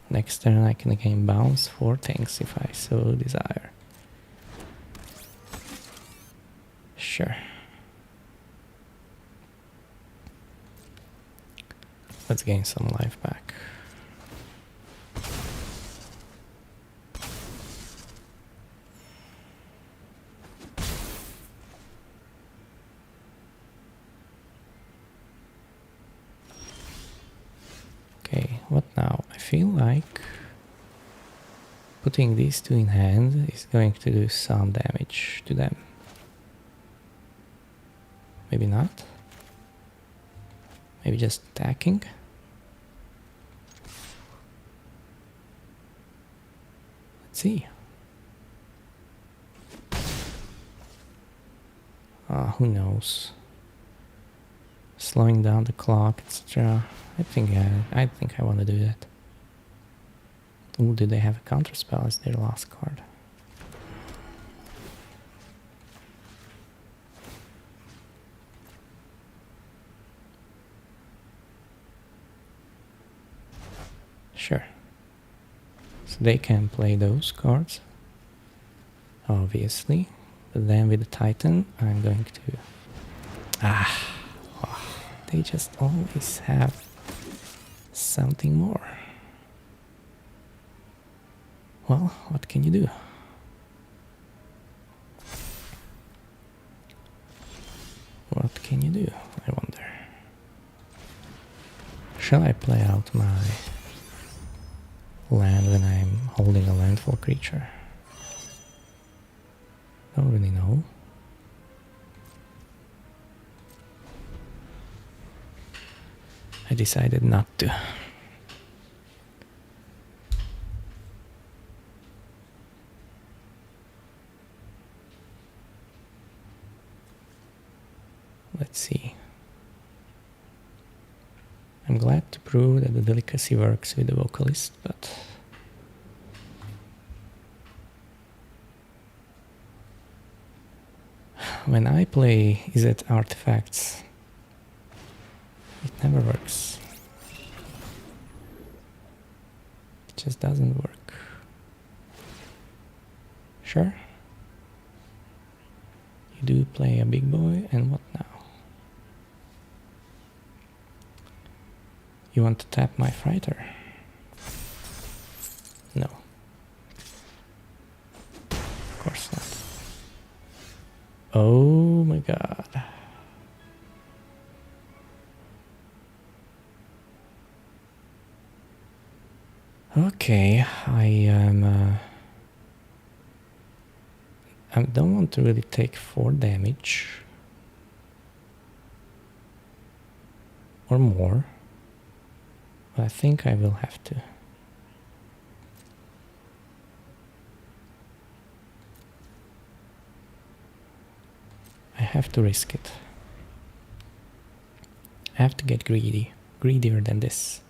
Next turn I can again bounce 4 things if I so desire. Sure. Let's gain some life back. Okay, what now? I feel like putting these two in hand is going to do some damage to them. Maybe not. Maybe just attacking. Let's see. Who knows? Slowing down the clock, etc. I think I want to do that. Ooh, do they have a counterspell as their last card? Sure. So they can play those cards, obviously. But then with the Titan, I'm going to... they just always have something more. Well, what can you do? What can you do, I wonder? Shall I play out my land when I'm holding a landfall creature? Don't really know. I decided not to. Let's see. I'm glad to prove that the delicacy works with the vocalist, but when I play Is It Artifacts, it never works. It just doesn't work. Sure. You do play a big boy, and what now? You want to tap my fighter? No. Of course not. Oh my god. Okay, I don't want to really take 4 damage or more, but I think I will have to. I have to risk it. I have to get greedy, greedier than this.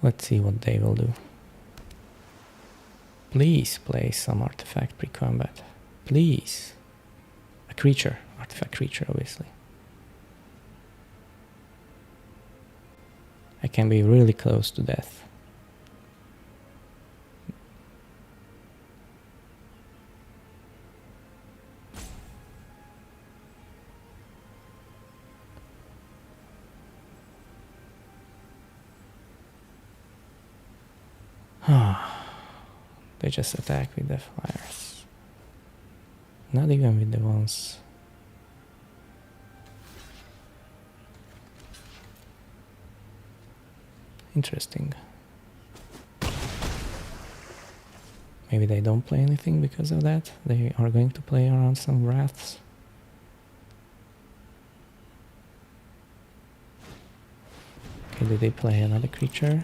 Let's see what they will do. Please play some artifact pre-combat. Please. A creature. Artifact creature, obviously. I can be really close to death. They just attack with the flyers. Not even with the ones. Interesting. Maybe they don't play anything because of that. They are going to play around some wraths. Okay, did they play another creature?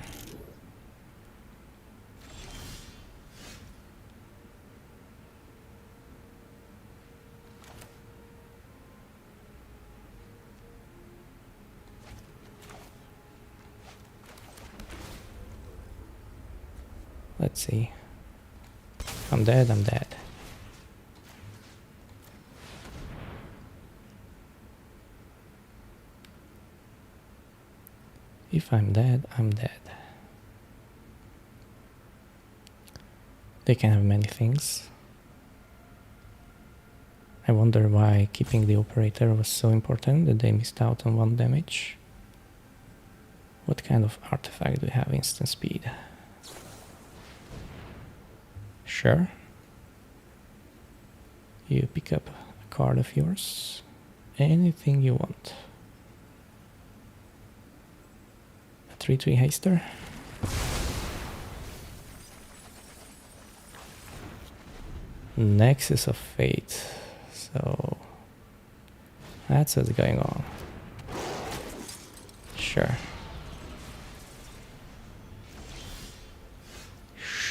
Let's see. If I'm dead, I'm dead. If I'm dead, I'm dead. They can have many things. I wonder why keeping the operator was so important that they missed out on 1 damage. What kind of artifact do we have? Instant speed. Sure. You pick up a card of yours. Anything you want. A 3/3 haster. Nexus of Fate. So that's what's going on. Sure.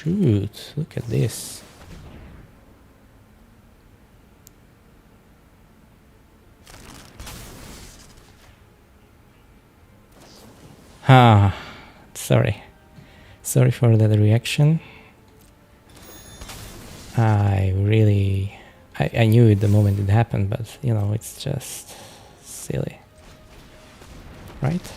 Shoot, look at this. Sorry. Sorry for that reaction. I knew it the moment it happened, but you know, it's just silly. Right?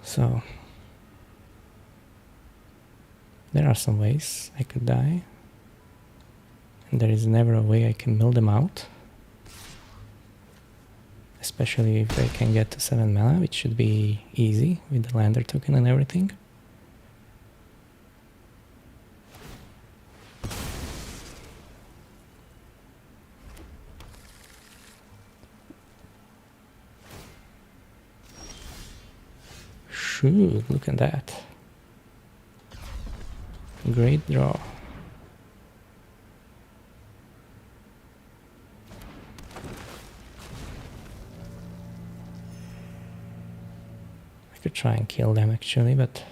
So there are some ways I could die, and there is never a way I can mill them out, especially if they can get to 7 mana, which should be easy with the lander token and everything. Shoot, look at that. Great draw. I could try and kill them actually, but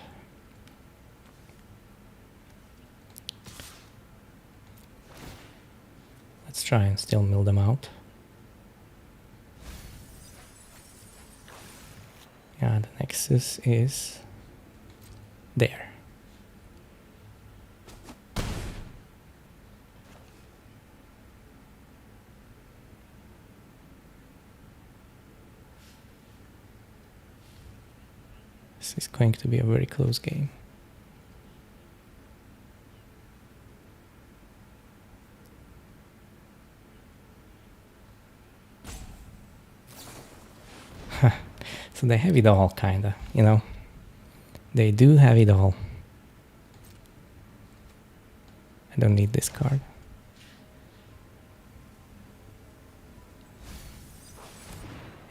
let's try and still mill them out. Yeah, the Nexus is there. This is going to be a very close game. So they have it all, kinda, you know? They do have it all. I don't need this card.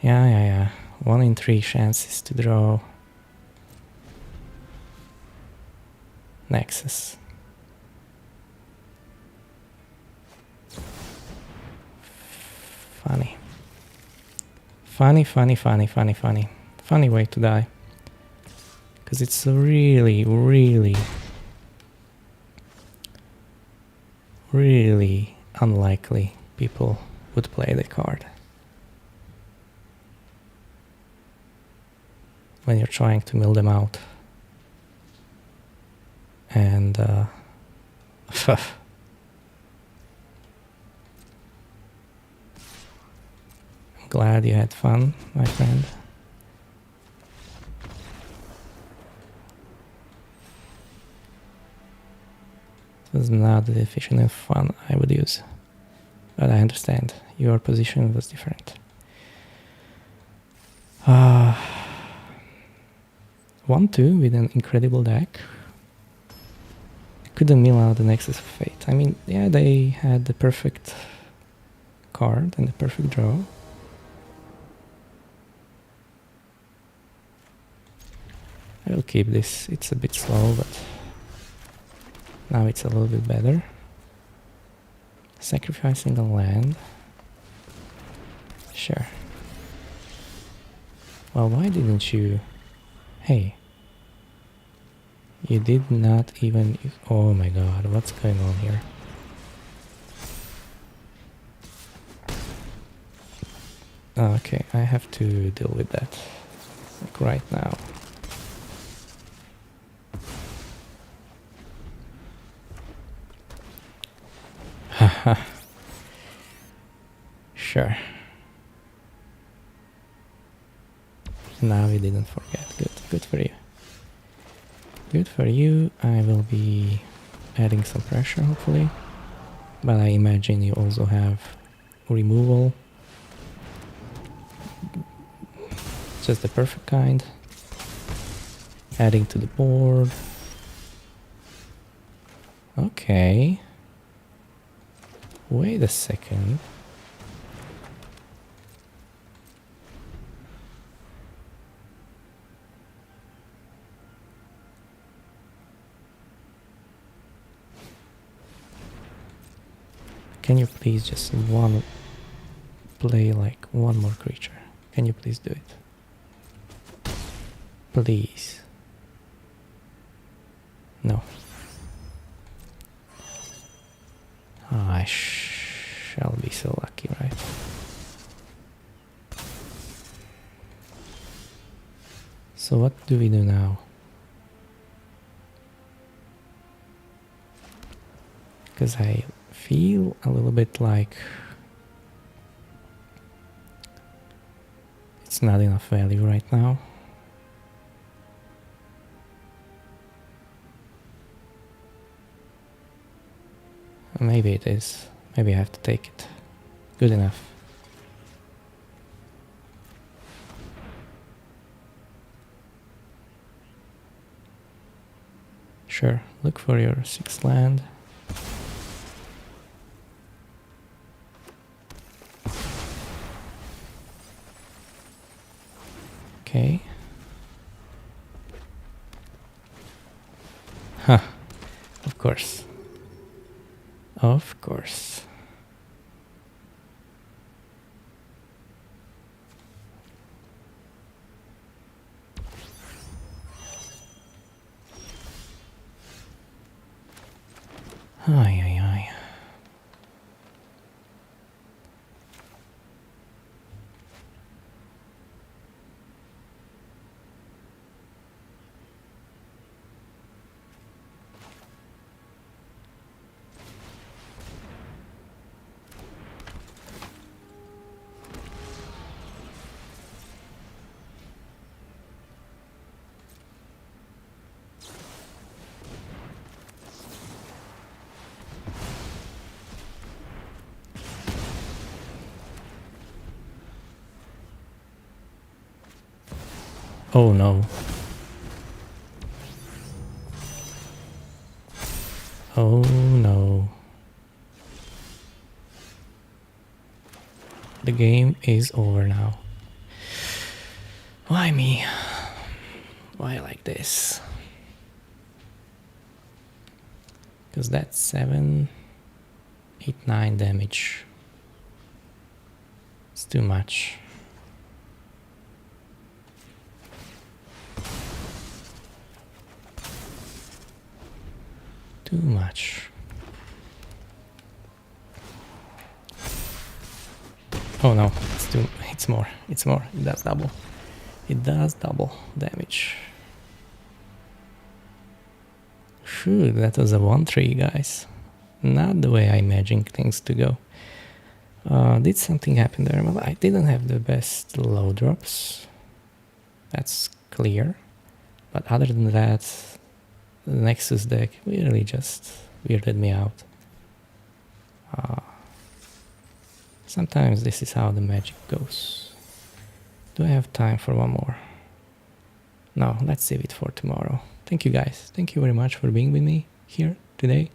Yeah. 1 in 3 chances to draw Nexus. Funny. Funny way to die. Because it's really unlikely people would play the card when you're trying to mill them out. And I'm glad you had fun, my friend. was not the efficient enough one I would use. But I understand, your position was different. 1-2 with an incredible deck. Couldn't mill out the Nexus of Fate. I mean, yeah, they had the perfect card and the perfect draw. I will keep this. It's a bit slow, but now it's a little bit better. Sacrificing a land. Sure. Well, why didn't you... Hey. You did not even... Oh my god, what's going on here? Okay, I have to deal with that. Like right now. Haha. Sure. Now we didn't forget. Good for you. Good for you. I will be adding some pressure, hopefully. But I imagine you also have removal. Just the perfect kind. Adding to the board. Okay. Wait a second. Can you please just play like one more creature? Can you please do it? Please. No. I shall be so lucky, right? So what do we do now? Because I feel a little bit like it's not enough value right now. Maybe it is. Maybe I have to take it. Good enough. Sure, look for your 6th land. Okay. Huh. Of course. Of course. Ay, ay, ay. Oh no. Oh no. The game is over now. Why me? Why like this? Because that's 7, 8, 9 damage. It's too much. Too much. Oh no, it's more, it does double. It does double damage. Phew, that was a 1-3, guys. Not the way I imagined things to go. Did something happen there? Well, I didn't have the best low drops. That's clear. But other than that, the Nexus deck really just weirded me out. Sometimes this is how the magic goes. Do I have time for one more? No, let's save it for tomorrow. Thank you guys. Thank you very much for being with me here today.